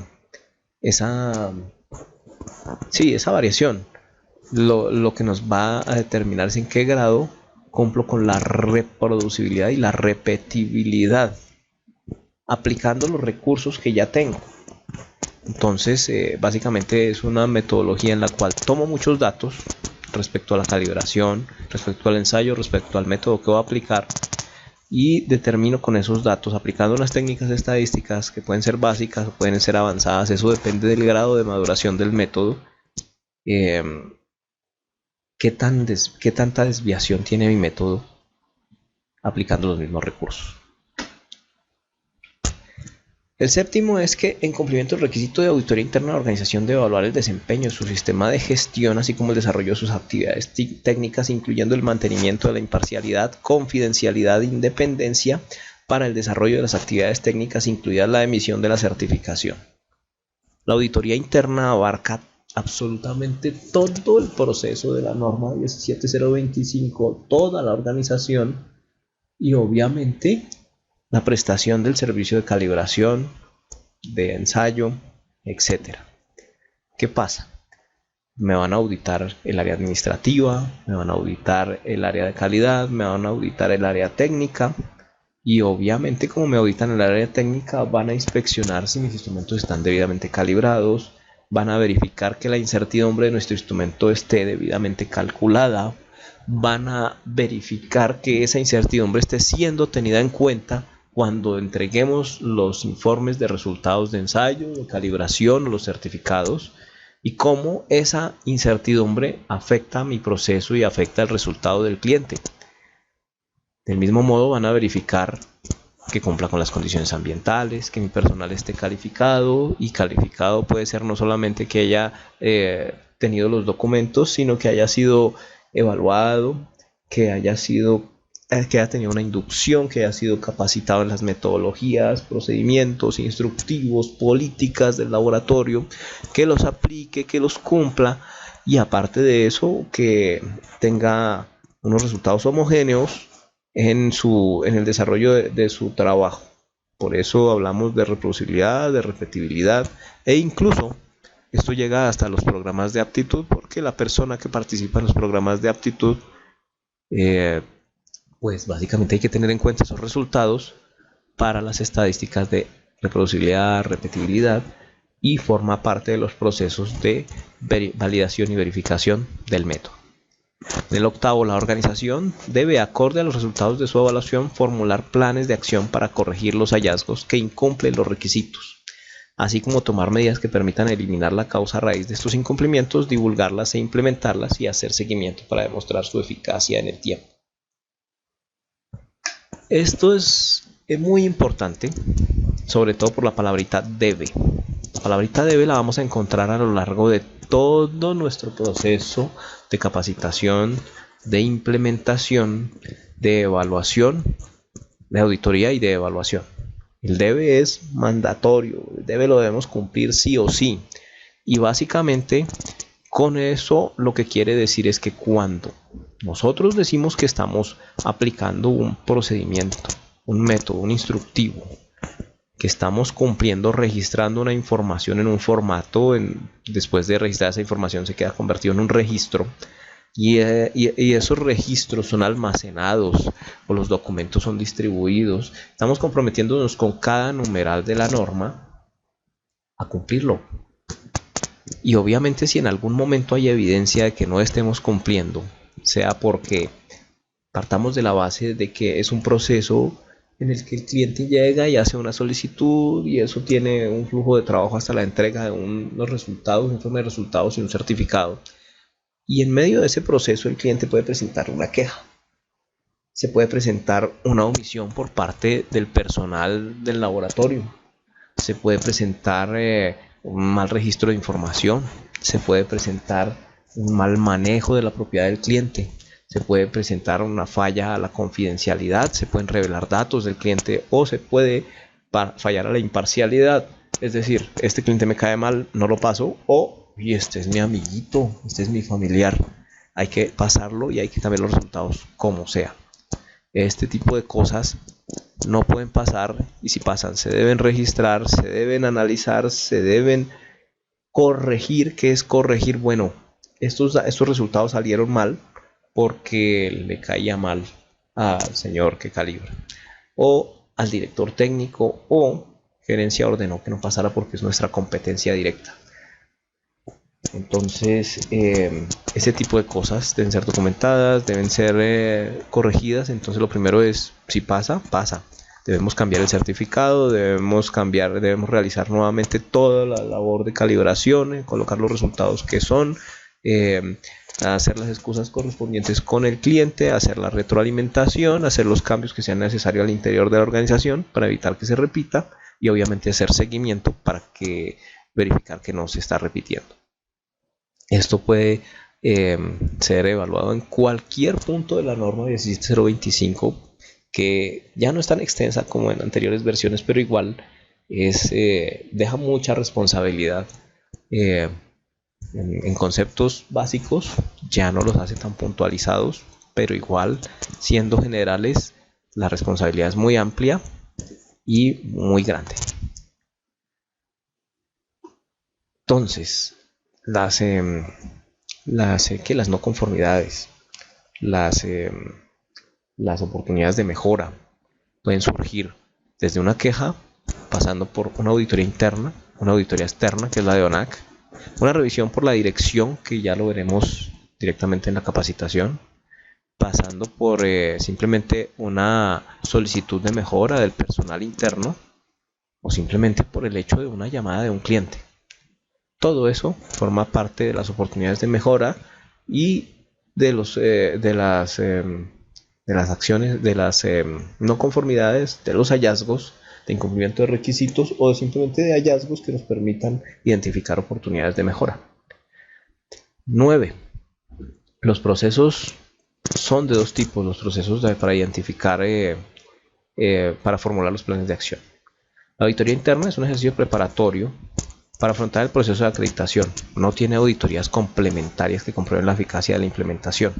variación, lo que nos va a determinar es en qué grado cumplo con la reproducibilidad y la repetibilidad aplicando los recursos que ya tengo. Entonces, básicamente es una metodología en la cual tomo muchos datos respecto a la calibración, respecto al ensayo, respecto al método que voy a aplicar, y determino con esos datos, aplicando unas técnicas estadísticas que pueden ser básicas o pueden ser avanzadas, eso depende del grado de maduración del método, qué tanta desviación tiene mi método aplicando los mismos recursos. El séptimo es que, en cumplimiento del requisito de auditoría interna, la organización debe evaluar el desempeño de su sistema de gestión, así como el desarrollo de sus actividades técnicas, incluyendo el mantenimiento de la imparcialidad, confidencialidad e independencia para el desarrollo de las actividades técnicas, incluida la emisión de la certificación. La auditoría interna abarca absolutamente todo el proceso de la norma 17025, toda la organización y obviamente la prestación del servicio de calibración, de ensayo, etc. ¿Qué pasa? Me van a auditar el área administrativa, me van a auditar el área de calidad, me van a auditar el área técnica y obviamente como me auditan el área técnica van a inspeccionar si mis instrumentos están debidamente calibrados, van a verificar que la incertidumbre de nuestro instrumento esté debidamente calculada, van a verificar que esa incertidumbre esté siendo tenida en cuenta cuando entreguemos los informes de resultados de ensayo, de calibración o los certificados, y cómo esa incertidumbre afecta mi proceso y afecta el resultado del cliente. Del mismo modo van a verificar que cumpla con las condiciones ambientales, que mi personal esté calificado, y calificado puede ser no solamente que haya tenido los documentos, sino que haya sido evaluado, que haya tenido una inducción, que haya sido capacitado en las metodologías, procedimientos, instructivos, políticas del laboratorio, que los aplique, que los cumpla, y aparte de eso, que tenga unos resultados homogéneos en el desarrollo de su trabajo. Por eso hablamos de reproducibilidad, de repetibilidad, e incluso esto llega hasta los programas de aptitud, porque la persona que participa en los programas de aptitud, pues básicamente hay que tener en cuenta esos resultados para las estadísticas de reproducibilidad, repetibilidad, y forma parte de los procesos de validación y verificación del método. En el octavo, la organización debe, acorde a los resultados de su evaluación, formular planes de acción para corregir los hallazgos que incumplen los requisitos, así como tomar medidas que permitan eliminar la causa raíz de estos incumplimientos, divulgarlas e implementarlas y hacer seguimiento para demostrar su eficacia en el tiempo. Esto es muy importante, sobre todo por la palabrita debe. La palabrita debe la vamos a encontrar a lo largo de todo nuestro proceso de capacitación, de implementación, de evaluación, de auditoría y de evaluación. El debe es mandatorio, el debe lo debemos cumplir sí o sí. Y básicamente con eso lo que quiere decir es que cuando nosotros decimos que estamos aplicando un procedimiento, un método, un instructivo, que estamos cumpliendo, registrando una información en un formato, después de registrar esa información se queda convertido en un registro, y esos registros son almacenados o los documentos son distribuidos. Estamos comprometiéndonos con cada numeral de la norma a cumplirlo. Y obviamente si en algún momento hay evidencia de que no estemos cumpliendo, sea porque partamos de la base de que es un proceso en el que el cliente llega y hace una solicitud y eso tiene un flujo de trabajo hasta la entrega de unos resultados, un informe de resultados y un certificado. Y en medio de ese proceso el cliente puede presentar una queja. Se puede presentar una omisión por parte del personal del laboratorio. Se puede presentar un mal registro de información. Se puede presentar un mal manejo de la propiedad del cliente. Se puede presentar una falla a la confidencialidad. Se pueden revelar datos del cliente o se puede fallar a la imparcialidad. Es decir, este cliente me cae mal, no lo paso, o y este es mi amiguito, este es mi familiar, hay que pasarlo y hay que cambiar los resultados como sea. Este tipo de cosas no pueden pasar y si pasan se deben registrar, se deben analizar, se deben corregir. ¿Qué es corregir? Bueno, estos resultados salieron mal porque le caía mal al señor que calibra o al director técnico o gerencia ordenó que no pasara porque es nuestra competencia directa. Entonces, ese tipo de cosas deben ser documentadas, deben ser corregidas. Entonces, lo primero es, si pasa, pasa. Debemos cambiar el certificado, debemos realizar nuevamente toda la labor de calibración, colocar los resultados que son, hacer las excusas correspondientes con el cliente, hacer la retroalimentación, hacer los cambios que sean necesarios al interior de la organización para evitar que se repita y obviamente hacer seguimiento para verificar que no se está repitiendo. Esto puede ser evaluado en cualquier punto de la norma 17025, que ya no es tan extensa como en anteriores versiones, pero igual deja mucha responsabilidad. En conceptos básicos ya no los hace tan puntualizados, pero igual siendo generales la responsabilidad es muy amplia y muy grande. Entonces, las no conformidades, las oportunidades de mejora pueden surgir desde una queja, pasando por una auditoría interna, una auditoría externa, que es la de ONAC, una revisión por la dirección, que ya lo veremos directamente en la capacitación, pasando por simplemente una solicitud de mejora del personal interno o simplemente por el hecho de una llamada de un cliente. Todo eso forma parte de las oportunidades de mejora y de las acciones, de las no conformidades, de los hallazgos de incumplimiento de requisitos o simplemente de hallazgos que nos permitan identificar oportunidades de mejora. 9. Los procesos son de dos tipos, los procesos para identificar, para formular los planes de acción. La auditoría interna es un ejercicio preparatorio para afrontar el proceso de acreditación. No tiene auditorías complementarias que comprueben la eficacia de la implementación.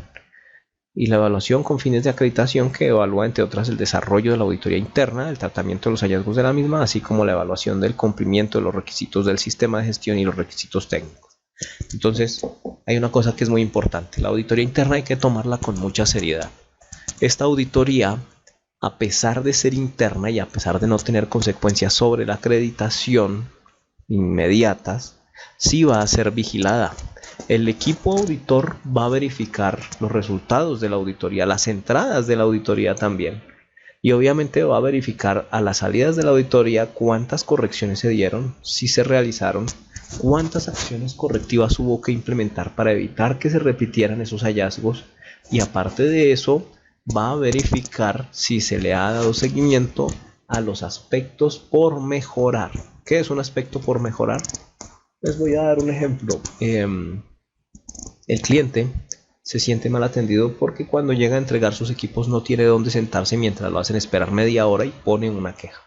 Y la evaluación con fines de acreditación, que evalúa entre otras el desarrollo de la auditoría interna, el tratamiento de los hallazgos de la misma, así como la evaluación del cumplimiento de los requisitos del sistema de gestión y los requisitos técnicos. Entonces, hay una cosa que es muy importante. La auditoría interna hay que tomarla con mucha seriedad. Esta auditoría, a pesar de ser interna y a pesar de no tener consecuencias sobre la acreditación inmediatas, sí va a ser vigilada. El equipo auditor va a verificar los resultados de la auditoría, las entradas de la auditoría también, y obviamente va a verificar a las salidas de la auditoría cuántas correcciones se dieron, si se realizaron, cuántas acciones correctivas hubo que implementar para evitar que se repitieran esos hallazgos, y aparte de eso va a verificar si se le ha dado seguimiento a los aspectos por mejorar. ¿Qué es un aspecto por mejorar? Les voy a dar un ejemplo. El cliente se siente mal atendido porque cuando llega a entregar sus equipos no tiene dónde sentarse mientras lo hacen esperar media hora y pone una queja.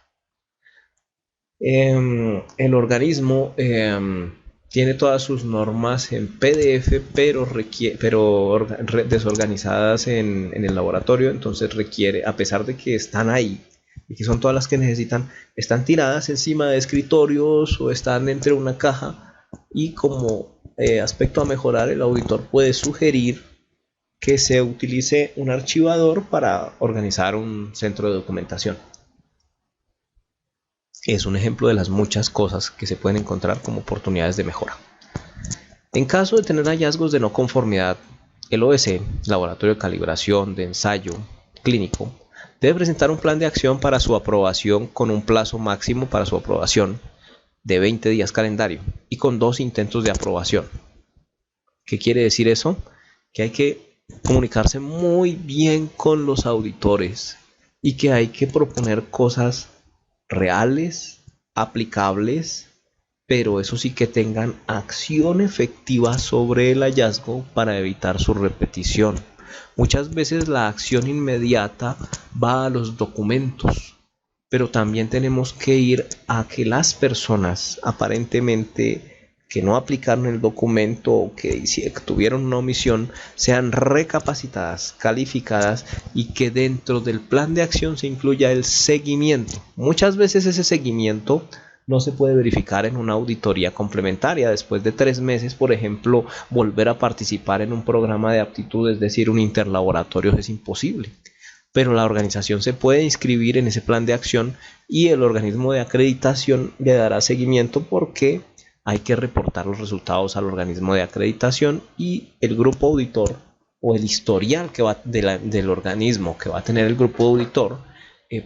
El organismo tiene todas sus normas en PDF, pero desorganizadas en el laboratorio, entonces requiere, a pesar de que están ahí y que son todas las que necesitan, están tiradas encima de escritorios o están dentro de una caja, y como aspecto a mejorar, el auditor puede sugerir que se utilice un archivador para organizar un centro de documentación. Es un ejemplo de las muchas cosas que se pueden encontrar como oportunidades de mejora. En caso de tener hallazgos de no conformidad, el OBC, Laboratorio de Calibración de Ensayo Clínico, debe presentar un plan de acción para su aprobación con un plazo máximo para su aprobación de 20 días calendario y con 2 intentos de aprobación. ¿Qué quiere decir eso? Que hay que comunicarse muy bien con los auditores y que hay que proponer cosas reales, aplicables, pero eso sí que tengan acción efectiva sobre el hallazgo para evitar su repetición. Muchas veces la acción inmediata va a los documentos, pero también tenemos que ir a que las personas aparentemente que no aplicaron el documento o que tuvieron una omisión sean recapacitadas, calificadas, y que dentro del plan de acción se incluya el seguimiento. Muchas veces ese seguimiento no se puede verificar en una auditoría complementaria. Después de 3 meses, por ejemplo, volver a participar en un programa de aptitud, es decir, un interlaboratorio, es imposible. Pero la organización se puede inscribir en ese plan de acción y el organismo de acreditación le dará seguimiento, porque hay que reportar los resultados al organismo de acreditación, y el grupo auditor o el historial que va del organismo que va a tener el grupo auditor,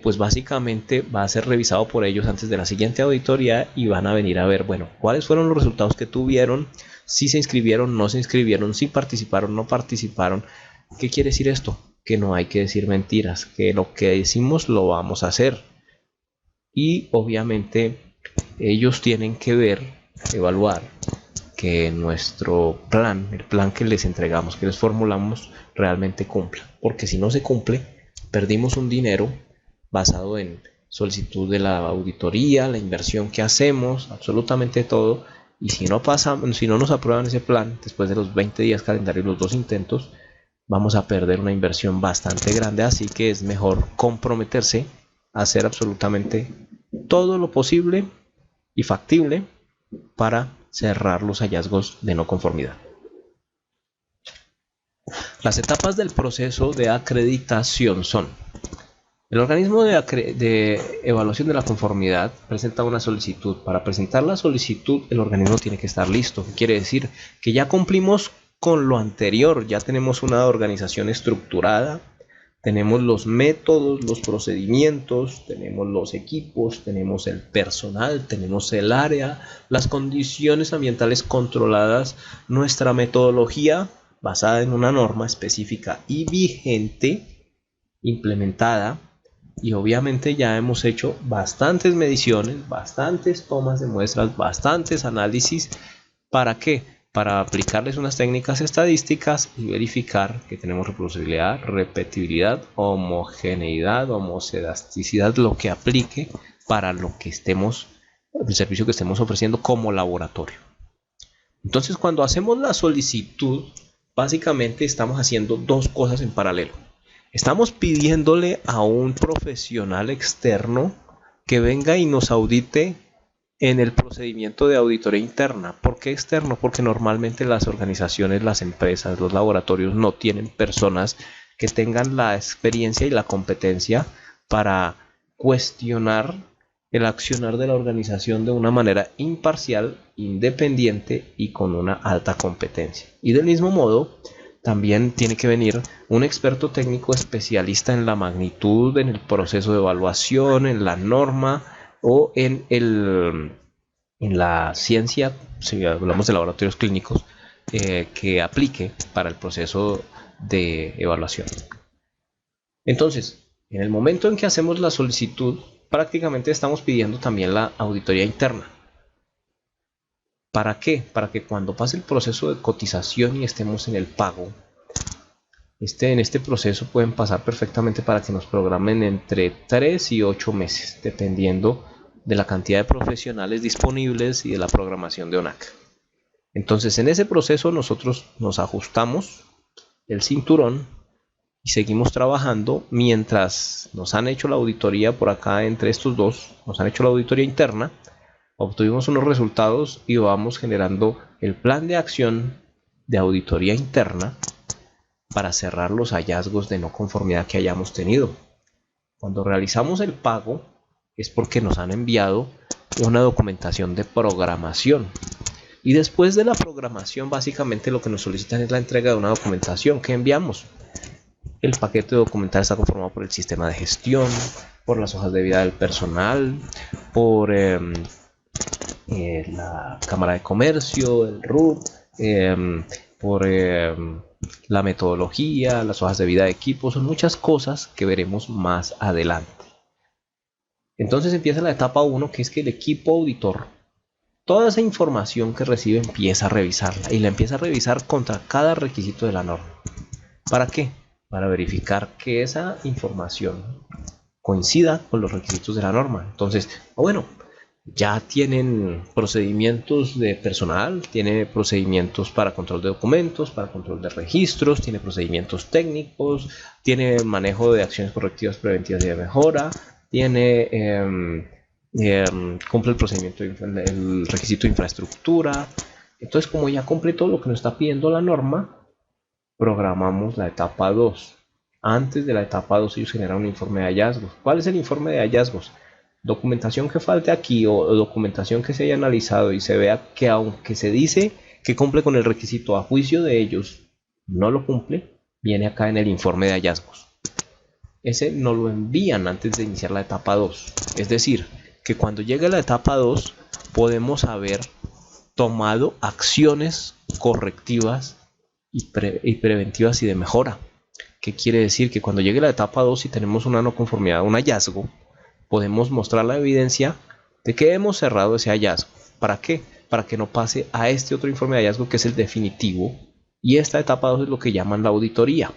pues básicamente va a ser revisado por ellos antes de la siguiente auditoría y van a venir a ver, bueno, cuáles fueron los resultados que tuvieron, si se inscribieron, no se inscribieron, si participaron, no participaron. ¿Qué quiere decir esto? Que no hay que decir mentiras, que lo que decimos lo vamos a hacer. Y obviamente ellos tienen que evaluar que nuestro plan, el plan que les entregamos, que les formulamos, realmente cumpla. Porque si no se cumple, perdimos un dinero basado en solicitud de la auditoría, la inversión que hacemos, absolutamente todo. Y si no nos aprueban ese plan después de los 20 días calendario y los 2 intentos, vamos a perder una inversión bastante grande. Así que es mejor comprometerse a hacer absolutamente todo lo posible y factible para cerrar los hallazgos de no conformidad. Las etapas del proceso de acreditación son: el organismo de evaluación de la conformidad presenta una solicitud. Para presentar la solicitud, el organismo tiene que estar listo. ¿Qué quiere decir? Que ya cumplimos con lo anterior, ya tenemos una organización estructurada, tenemos los métodos, los procedimientos, tenemos los equipos, tenemos el personal, tenemos el área, las condiciones ambientales controladas, nuestra metodología basada en una norma específica y vigente, implementada, y obviamente ya hemos hecho bastantes mediciones, bastantes tomas de muestras, bastantes análisis. ¿Para qué? Para aplicarles unas técnicas estadísticas y verificar que tenemos reproducibilidad, repetibilidad, homogeneidad, homocedasticidad, lo que aplique para lo que estemos, el servicio que estemos ofreciendo como laboratorio. Entonces, cuando hacemos la solicitud, básicamente estamos haciendo 2 cosas en paralelo. Estamos pidiéndole a un profesional externo que venga y nos audite en el procedimiento de auditoría interna. ¿Por qué externo? Porque normalmente las organizaciones, las empresas, los laboratorios no tienen personas que tengan la experiencia y la competencia para cuestionar el accionar de la organización de una manera imparcial, independiente y con una alta competencia. Y del mismo modo, también tiene que venir un experto técnico especialista en la magnitud, en el proceso de evaluación, en la norma o en la ciencia, si hablamos de laboratorios clínicos, que aplique para el proceso de evaluación. Entonces, en el momento en que hacemos la solicitud, prácticamente estamos pidiendo también la auditoría interna. ¿Para qué? Para que cuando pase el proceso de cotización y estemos en el pago, En este proceso pueden pasar perfectamente para que nos programen entre 3 y 8 meses, dependiendo de la cantidad de profesionales disponibles y de la programación de ONAC. Entonces, en ese proceso nosotros nos ajustamos el cinturón y seguimos trabajando mientras nos han hecho la auditoría por acá. Entre estos dos nos han hecho la auditoría interna, obtuvimos unos resultados y vamos generando el plan de acción de auditoría interna para cerrar los hallazgos de no conformidad que hayamos tenido. Cuando realizamos el pago es porque nos han enviado una documentación de programación, y después de la programación básicamente lo que nos solicitan es la entrega de una documentación que enviamos. El paquete documental está conformado por el sistema de gestión, por las hojas de vida del personal, por la Cámara de Comercio, el RUT, por la metodología, las hojas de vida de equipo. Son muchas cosas que veremos más adelante. Entonces empieza la etapa 1, que es que el equipo auditor, toda esa información que recibe, empieza a revisarla y la empieza a revisar contra cada requisito de la norma. ¿Para qué? Para verificar que esa información coincida con los requisitos de la norma. Entonces, bueno, ya tienen procedimientos de personal, tiene procedimientos para control de documentos, para control de registros, tiene procedimientos técnicos, tiene manejo de acciones correctivas, preventivas y de mejora, tiene cumple el procedimiento, el requisito de infraestructura. Entonces, como ya cumple todo lo que nos está pidiendo la norma, programamos la etapa 2. Antes de la etapa 2 ellos generan un informe de hallazgos. ¿Cuál es el informe de hallazgos? Documentación que falte aquí o documentación que se haya analizado y se vea que, aunque se dice que cumple con el requisito, a juicio de ellos no lo cumple, viene acá en el informe de hallazgos. Ese nos lo envían antes de iniciar la etapa 2. Es decir, que cuando llegue la etapa 2 podemos haber tomado acciones correctivas y preventivas y de mejora. ¿Qué quiere decir? Que cuando llegue la etapa 2 y tenemos una no conformidad, un hallazgo, podemos mostrar la evidencia de que hemos cerrado ese hallazgo. ¿Para qué? Para que no pase a este otro informe de hallazgo, que es el definitivo. Y esta etapa 2 es lo que llaman la auditoría,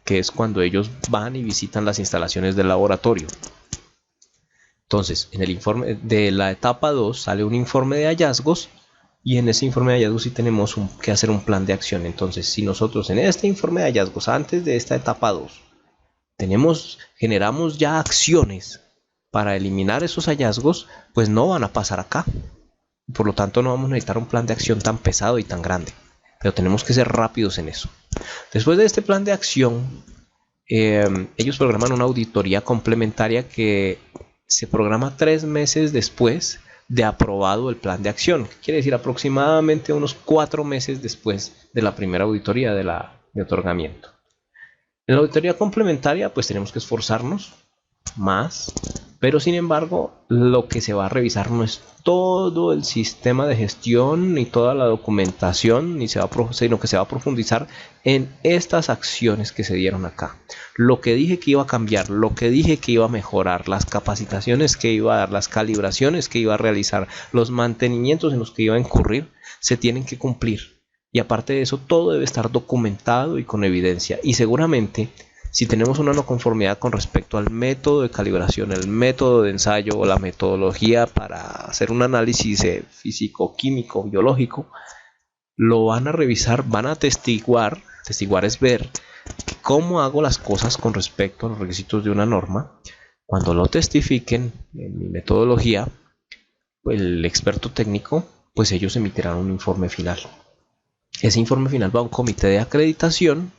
que es cuando ellos van y visitan las instalaciones del laboratorio. Entonces, en el informe de la etapa 2 sale un informe de hallazgos, y en ese informe de hallazgos sí tenemos que hacer un plan de acción. Entonces, si nosotros en este informe de hallazgos, antes de esta etapa 2, generamos ya acciones para eliminar esos hallazgos, pues no van a pasar acá. Por lo tanto, no vamos a necesitar un plan de acción tan pesado y tan grande, pero tenemos que ser rápidos en eso. Después de este plan de acción, ellos programan una auditoría complementaria que se programa 3 meses después de aprobado el plan de acción. Quiere decir aproximadamente unos 4 meses después de la primera auditoría de otorgamiento. En la auditoría complementaria pues tenemos que esforzarnos más, pero sin embargo lo que se va a revisar no es todo el sistema de gestión ni toda la documentación, sino que se va a profundizar en estas acciones que se dieron acá. Lo que dije que iba a cambiar, lo que dije que iba a mejorar, las capacitaciones que iba a dar, las calibraciones que iba a realizar, los mantenimientos en los que iba a incurrir, se tienen que cumplir. Y aparte de eso, todo debe estar documentado y con evidencia. Y seguramente, si tenemos una no conformidad con respecto al método de calibración, el método de ensayo o la metodología para hacer un análisis físico, químico, biológico, lo van a revisar, van a atestiguar. Atestiguar es ver cómo hago las cosas con respecto a los requisitos de una norma. Cuando lo testifiquen en mi metodología, el experto técnico, pues ellos emitirán un informe final. Ese informe final va a un comité de acreditación,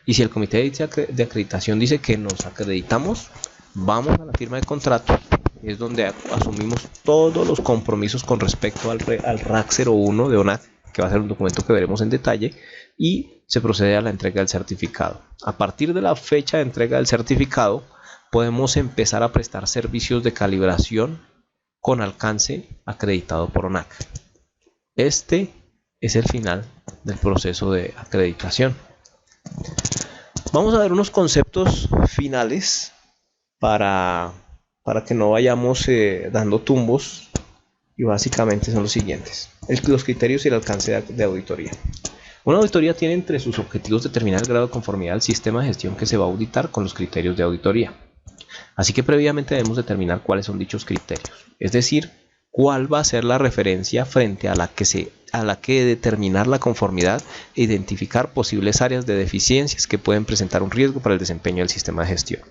y si el comité de acreditación dice que nos acreditamos, vamos a la firma de contrato. Es donde asumimos todos los compromisos con respecto al RAC 01 de ONAC, que va a ser un documento que veremos en detalle, y se procede a la entrega del certificado. A partir de la fecha de entrega del certificado, podemos empezar a prestar servicios de calibración con alcance acreditado por ONAC. Este es el final del proceso de acreditación. Vamos a ver unos conceptos finales para que no vayamos dando tumbos, y básicamente son los siguientes: los criterios y el alcance de auditoría. Una auditoría tiene entre sus objetivos determinar el grado de conformidad del sistema de gestión que se va a auditar con los criterios de auditoría. Así que previamente debemos determinar cuáles son dichos criterios, es decir, cuál va a ser la referencia frente a la que determinar la conformidad e identificar posibles áreas de deficiencias que pueden presentar un riesgo para el desempeño del sistema de gestión.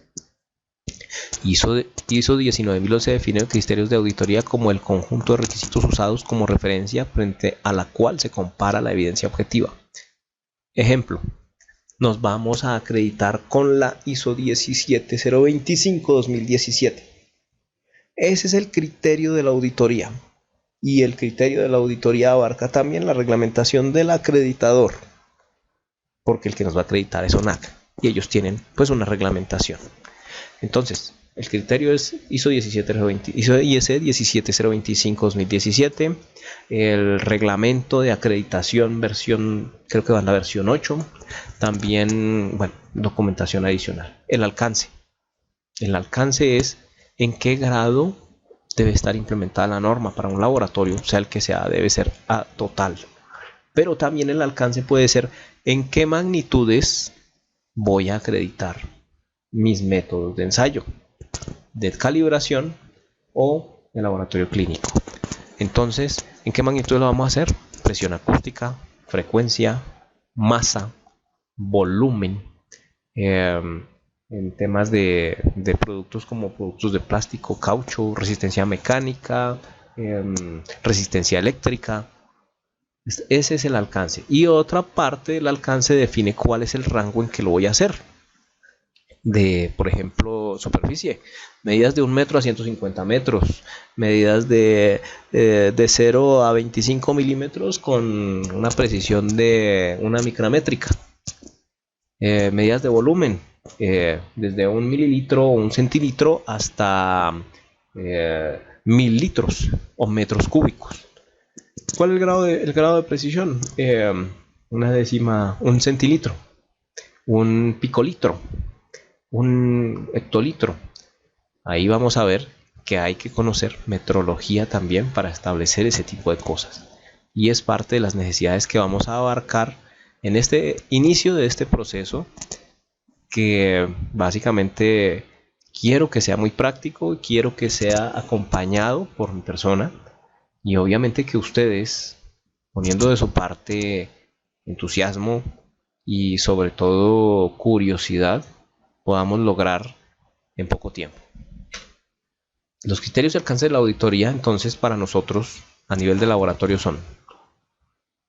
ISO 19011 define criterios de auditoría como el conjunto de requisitos usados como referencia frente a la cual se compara la evidencia objetiva. Ejemplo, nos vamos a acreditar con la ISO 17025-2017. Ese es el criterio de la auditoría. Y el criterio de la auditoría abarca también la reglamentación del acreditador, porque el que nos va a acreditar es ONAC y ellos tienen pues una reglamentación. Entonces, el criterio es ISO 17025-2017. El reglamento de acreditación versión, creo que va en la versión 8. También, bueno, documentación adicional. El alcance. El alcance es en qué grado debe estar implementada la norma para un laboratorio, sea el que sea, debe ser a total. Pero también el alcance puede ser en qué magnitudes voy a acreditar mis métodos de ensayo, de calibración o de laboratorio clínico. Entonces, ¿en qué magnitud lo vamos a hacer? Presión acústica, frecuencia, masa, volumen, en temas de productos como productos de plástico, caucho, resistencia mecánica, resistencia eléctrica. Ese es el alcance. Y otra parte del alcance define cuál es el rango en que lo voy a hacer. De, por ejemplo, superficie, medidas de 1 metro a 150 metros, medidas de 0 a 25 milímetros con una precisión de una micrométrica, medidas de volumen, desde 1 mililitro o 1 centilitro hasta 1000 litros o metros cúbicos. ¿Cuál es el grado de precisión? Una décima, 1 centilitro, 1 picolitro, 1 hectolitro. Ahí vamos a ver que hay que conocer metrología también para establecer ese tipo de cosas. Y es parte de las necesidades que vamos a abarcar en este inicio de este proceso, que básicamente quiero que sea muy práctico, quiero que sea acompañado por mi persona y obviamente que ustedes, poniendo de su parte entusiasmo y sobre todo curiosidad, podamos lograr en poco tiempo. Los criterios de alcance de la auditoría, entonces, para nosotros a nivel de laboratorio son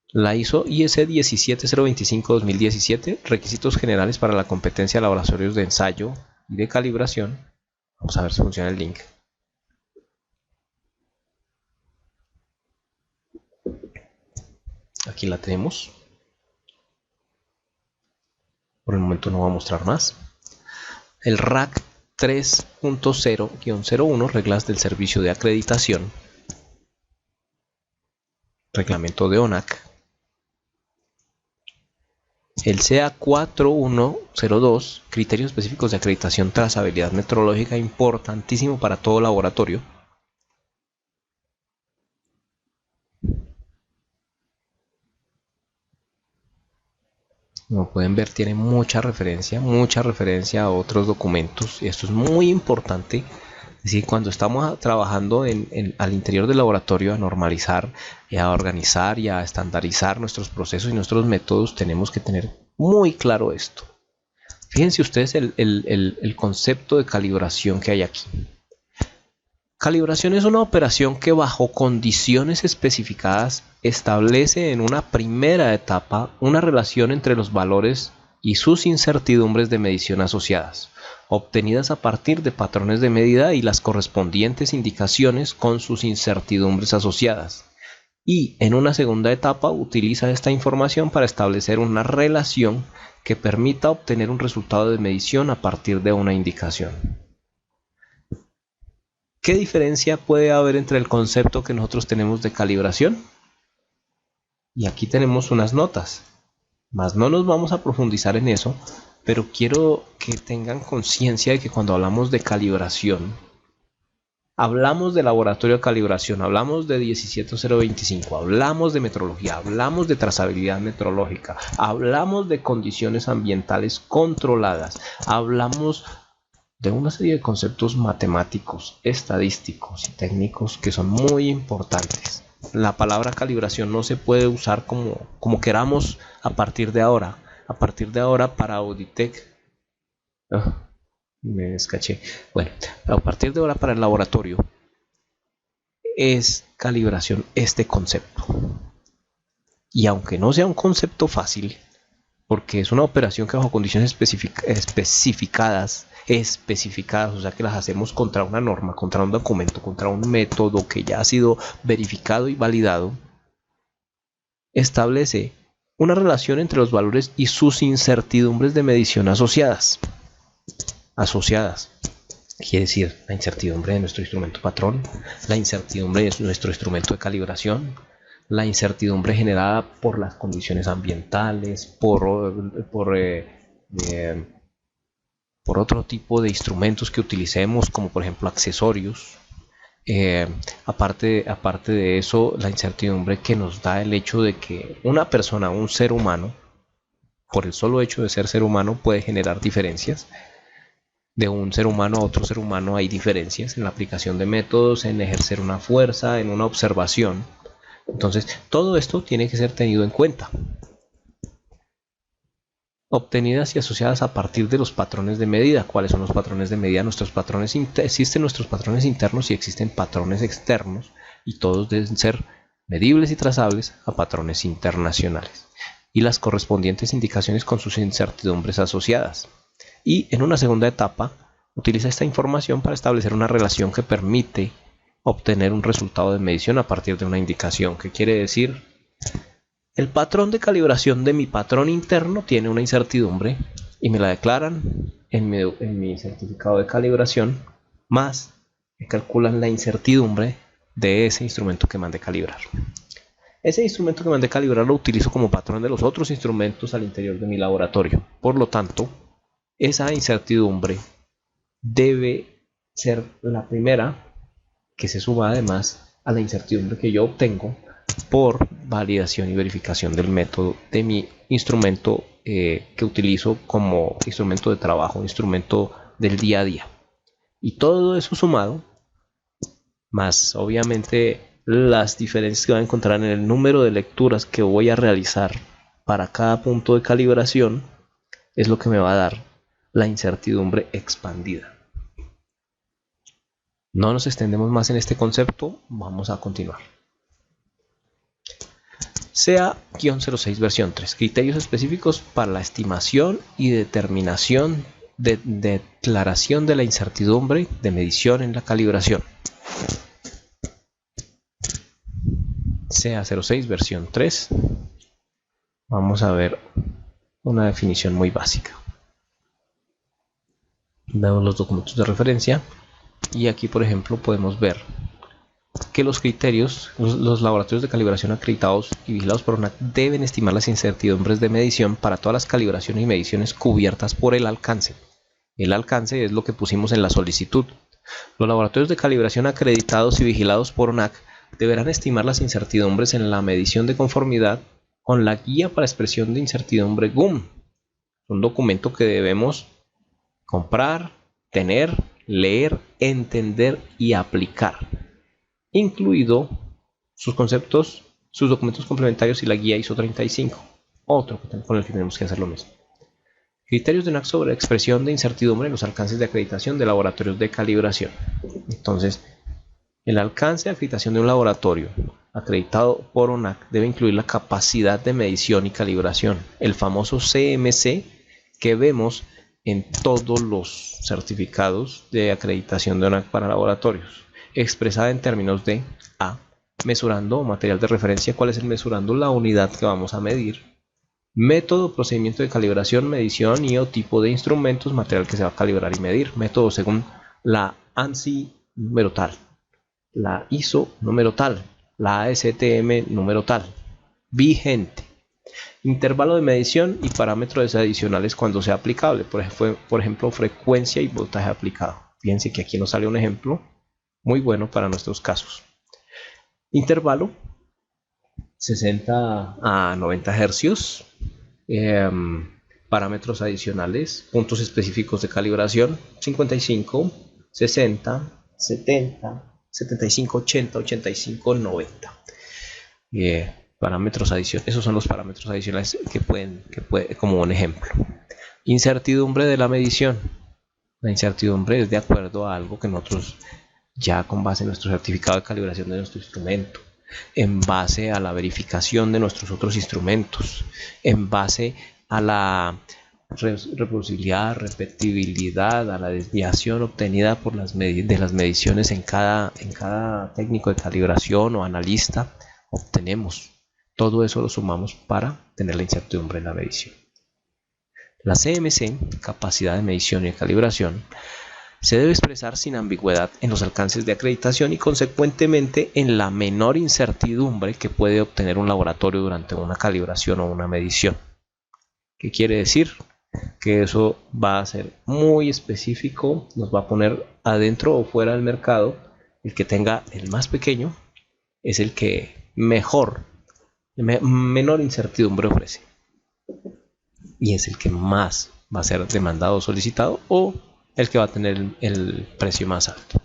la ISO IS 17025-2017, requisitos generales para la competencia de laboratorios de ensayo y de calibración. Vamos a ver si funciona el link. Aquí la tenemos. Por el momento no voy a mostrar más. El RAC 3.0-01, reglas del servicio de acreditación. Reglamento de ONAC. El CA 4102, criterios específicos de acreditación, trazabilidad metrológica, importantísimo para todo laboratorio. Como pueden ver, tiene mucha referencia a otros documentos, y esto es muy importante. Es decir, cuando estamos trabajando al interior del laboratorio a normalizar, a organizar y a estandarizar nuestros procesos y nuestros métodos, tenemos que tener muy claro esto. Fíjense ustedes el concepto de calibración que hay aquí. Calibración es una operación que bajo condiciones especificadas establece en una primera etapa una relación entre los valores y sus incertidumbres de medición asociadas, obtenidas a partir de patrones de medida y las correspondientes indicaciones con sus incertidumbres asociadas. Y en una segunda etapa utiliza esta información para establecer una relación que permita obtener un resultado de medición a partir de una indicación. ¿Qué diferencia puede haber entre el concepto que nosotros tenemos de calibración? Y aquí tenemos unas notas, más no nos vamos a profundizar en eso, pero quiero que tengan conciencia de que cuando hablamos de calibración, Hablamos de laboratorio de calibración, hablamos de 17025, hablamos de metrología, hablamos de trazabilidad metrológica, hablamos de condiciones ambientales controladas, hablamos de una serie de conceptos matemáticos, estadísticos y técnicos que son muy importantes. La palabra calibración no se puede usar como queramos a partir de ahora. A partir de ahora para Auditec, me descaché. Bueno, a partir de ahora para el laboratorio es calibración este concepto. Y aunque no sea un concepto fácil, porque es una operación que bajo condiciones especificadas, o sea que las hacemos contra una norma, contra un documento, contra un método que ya ha sido verificado y validado, establece una relación entre los valores y sus incertidumbres de medición asociadas. Quiere decir la incertidumbre de nuestro instrumento patrón, la incertidumbre de nuestro instrumento de calibración, la incertidumbre generada por las condiciones ambientales, por otro tipo de instrumentos que utilicemos, como por ejemplo accesorios. Aparte de eso, la incertidumbre que nos da el hecho de que una persona, un ser humano, por el solo hecho de ser humano, puede generar diferencias. De un ser humano a otro ser humano hay diferencias en la aplicación de métodos, en ejercer una fuerza, en una observación. Entonces, todo esto tiene que ser tenido en cuenta. Obtenidas y asociadas a partir de los patrones de medida. ¿Cuáles son los patrones de medida? Existen nuestros patrones internos y existen patrones externos, y todos deben ser medibles y trazables a patrones internacionales, y las correspondientes indicaciones con sus incertidumbres asociadas. Y en una segunda etapa, utiliza esta información para establecer una relación que permite obtener un resultado de medición a partir de una indicación. ¿Qué quiere decir? El patrón de calibración de mi patrón interno tiene una incertidumbre y me la declaran en mi certificado de calibración, más me calculan la incertidumbre de ese instrumento que mandé calibrar. Ese instrumento que mandé calibrar lo utilizo como patrón de los otros instrumentos al interior de mi laboratorio. Por lo tanto, esa incertidumbre debe ser la primera que se suma además a la incertidumbre que yo obtengo por validación y verificación del método de mi instrumento que utilizo como instrumento de trabajo, instrumento del día a día. Y todo eso sumado, más obviamente las diferencias que voy a encontrar en el número de lecturas que voy a realizar para cada punto de calibración, es lo que me va a dar la incertidumbre expandida. No nos extendemos más en este concepto, vamos a continuar. CA-06 versión 3. Criterios específicos para la estimación y determinación de declaración de la incertidumbre de medición en la calibración. CA-06 versión 3. Vamos a ver una definición muy básica. Vemos los documentos de referencia y aquí, por ejemplo, podemos ver que los criterios, los laboratorios de calibración acreditados y vigilados por ONAC deben estimar las incertidumbres de medición para todas las calibraciones y mediciones cubiertas por el alcance. El alcance es lo que pusimos en la solicitud. Los laboratorios de calibración acreditados y vigilados por ONAC deberán estimar las incertidumbres en la medición de conformidad con la guía para expresión de incertidumbre GUM, un documento que debemos comprar, tener, leer, entender y aplicar, incluido sus conceptos, sus documentos complementarios y la guía ISO 35, otro con el que tenemos que hacer lo mismo. Criterios de ONAC sobre expresión de incertidumbre en los alcances de acreditación de laboratorios de calibración. Entonces, el alcance de acreditación de un laboratorio acreditado por ONAC debe incluir la capacidad de medición y calibración, el famoso CMC que vemos en todos los certificados de acreditación de ONAC para laboratorios, expresada en términos de A. Mesurando o material de referencia. ¿Cuál es el mesurando? La unidad que vamos a medir. Método, procedimiento de calibración, medición y o tipo de instrumentos, material que se va a calibrar y medir. Método según la ANSI número tal, la ISO número tal, la ASTM número tal. Vigente. Intervalo de medición y parámetros adicionales cuando sea aplicable. Por ejemplo, frecuencia y voltaje aplicado. Fíjense que aquí nos sale un ejemplo muy bueno para nuestros casos. Intervalo 60 a 90 hercios. Parámetros adicionales, puntos específicos de calibración: 55, 60, 70, 75, 80, 85, 90. Parámetros adicionales, esos son los parámetros adicionales que pueden, como un ejemplo. Incertidumbre de la medición. La incertidumbre es de acuerdo a algo que nosotros, ya con base en nuestro certificado de calibración de nuestro instrumento, en base a la verificación de nuestros otros instrumentos, en base a la reproducibilidad, repetibilidad, a la desviación obtenida por de las mediciones en cada técnico de calibración o analista, obtenemos. Todo eso lo sumamos para tener la incertidumbre en la medición. La CMC, capacidad de medición y de calibración, se debe expresar sin ambigüedad en los alcances de acreditación y consecuentemente en la menor incertidumbre que puede obtener un laboratorio durante una calibración o una medición. ¿Qué quiere decir? Que eso va a ser muy específico, nos va a poner adentro o fuera del mercado. El que tenga el más pequeño es el que menor incertidumbre ofrece, y es el que más va a ser demandado o solicitado, o el que va a tener el precio más alto.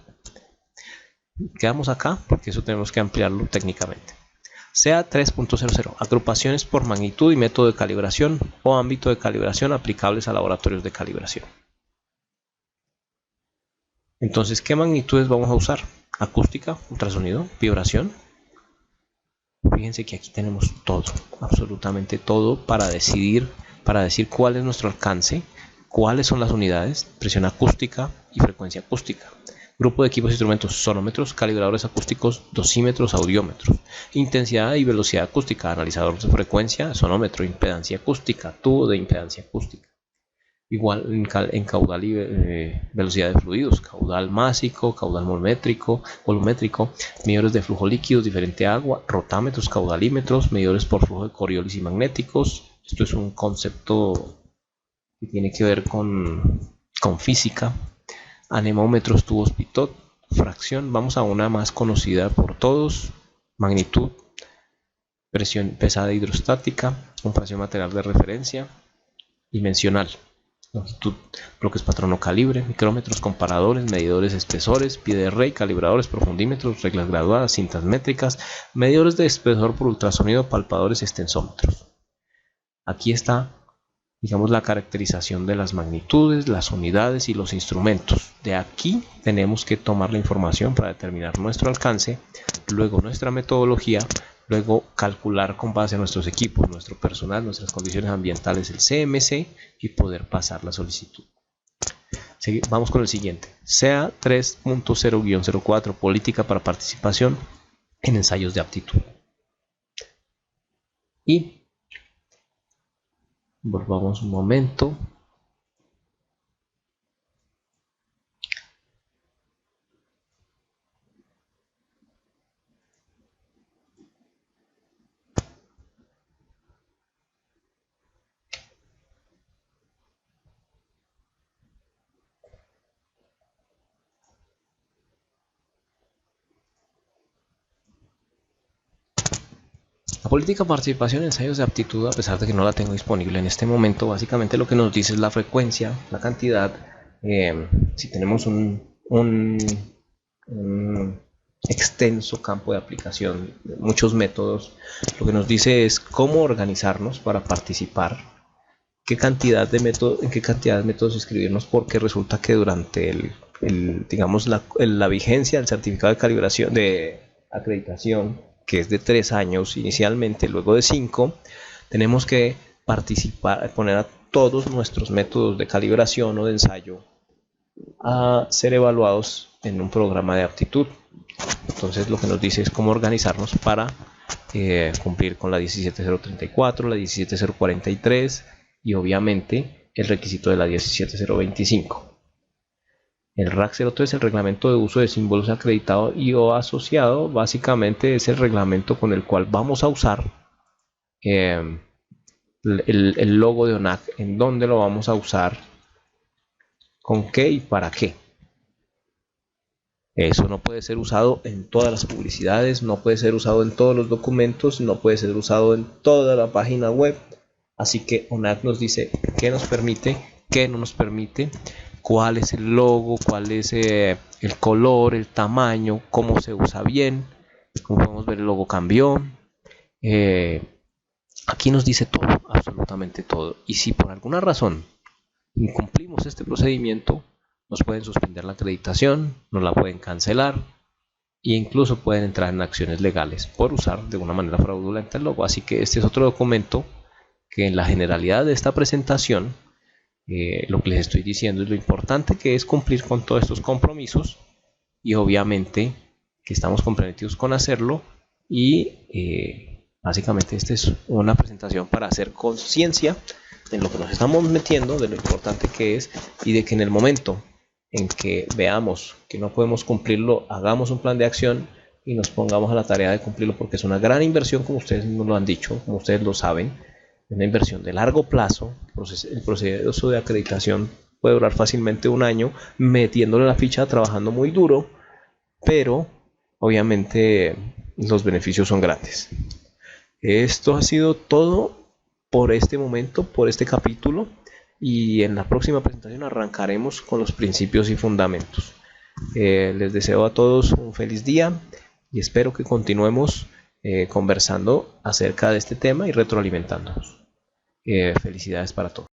Quedamos acá porque eso tenemos que ampliarlo técnicamente. SEA 3.00, agrupaciones por magnitud y método de calibración o ámbito de calibración aplicables a laboratorios de calibración. Entonces, ¿qué magnitudes vamos a usar? Acústica, ultrasonido, vibración. Fíjense que aquí tenemos todo, absolutamente todo, para decir cuál es nuestro alcance, cuáles son las unidades: presión acústica y frecuencia acústica. Grupo de equipos e instrumentos: sonómetros, calibradores acústicos, dosímetros, audiómetros. Intensidad y velocidad acústica: analizador de frecuencia, sonómetro. Impedancia acústica, tubo de impedancia acústica. Igual en caudal y velocidad de fluidos: caudal másico, caudal volumétrico, medidores de flujo líquidos, diferente agua, rotámetros, caudalímetros, medidores por flujo de Coriolis y magnéticos. Esto es un concepto que tiene que ver con física. Anemómetros, tubos Pitot, fracción. Vamos a una más conocida por todos: magnitud, presión pesada hidrostática, comparación material de referencia, dimensional, longitud, bloques patrono calibre, micrómetros, comparadores, medidores espesores, pie de rey, calibradores, profundímetros, reglas graduadas, cintas métricas, medidores de espesor por ultrasonido, palpadores, extensómetros. Aquí está, digamos, la caracterización de las magnitudes, las unidades y los instrumentos. De aquí tenemos que tomar la información para determinar nuestro alcance, luego nuestra metodología, luego calcular con base a nuestros equipos, nuestro personal, nuestras condiciones ambientales, el CMC, y poder pasar la solicitud. Vamos con el siguiente. SEA 3.0-04, política para participación en ensayos de aptitud. Y volvamos un momento. La política de participación en ensayos de aptitud, a pesar de que no la tengo disponible en este momento, básicamente lo que nos dice es la frecuencia, la cantidad. Si tenemos un extenso campo de aplicación, muchos métodos, lo que nos dice es cómo organizarnos para participar, en qué cantidad de métodos inscribirnos, porque resulta que durante digamos la vigencia del certificado de calibración, de acreditación, que es de 3 años inicialmente, luego de 5, tenemos que participar, poner a todos nuestros métodos de calibración o de ensayo a ser evaluados en un programa de aptitud. Entonces lo que nos dice es cómo organizarnos para cumplir con la 17034, la 17043 y obviamente el requisito de la 17025. El RAC 03, el reglamento de uso de símbolos acreditado y o asociado, básicamente es el reglamento con el cual vamos a usar el logo de ONAC. ¿En dónde lo vamos a usar? ¿Con qué y para qué? Eso no puede ser usado en todas las publicidades, no puede ser usado en todos los documentos, no puede ser usado en toda la página web. Así que ONAC nos dice qué nos permite, qué no nos permite, cuál es el logo, cuál es el color, el tamaño, cómo se usa bien. Como podemos ver, el logo cambió. Aquí nos dice todo, absolutamente todo. Y si por alguna razón incumplimos este procedimiento, nos pueden suspender la acreditación, nos la pueden cancelar e incluso pueden entrar en acciones legales por usar de una manera fraudulenta el logo. Así que este es otro documento que en la generalidad de esta presentación, lo que les estoy diciendo es lo importante que es cumplir con todos estos compromisos y obviamente que estamos comprometidos con hacerlo y básicamente esta es una presentación para hacer conciencia de lo que nos estamos metiendo, de lo importante que es y de que en el momento en que veamos que no podemos cumplirlo, hagamos un plan de acción y nos pongamos a la tarea de cumplirlo, porque es una gran inversión, como ustedes nos lo han dicho, como ustedes lo saben, una inversión de largo plazo. El proceso de acreditación puede durar fácilmente un año, metiéndole la ficha, trabajando muy duro, pero obviamente los beneficios son grandes. Esto ha sido todo por este momento, por este capítulo, y en la próxima presentación arrancaremos con los principios y fundamentos. Les deseo a todos un feliz día y espero que continuemos conversando acerca de este tema y retroalimentándonos. Felicidades para todos.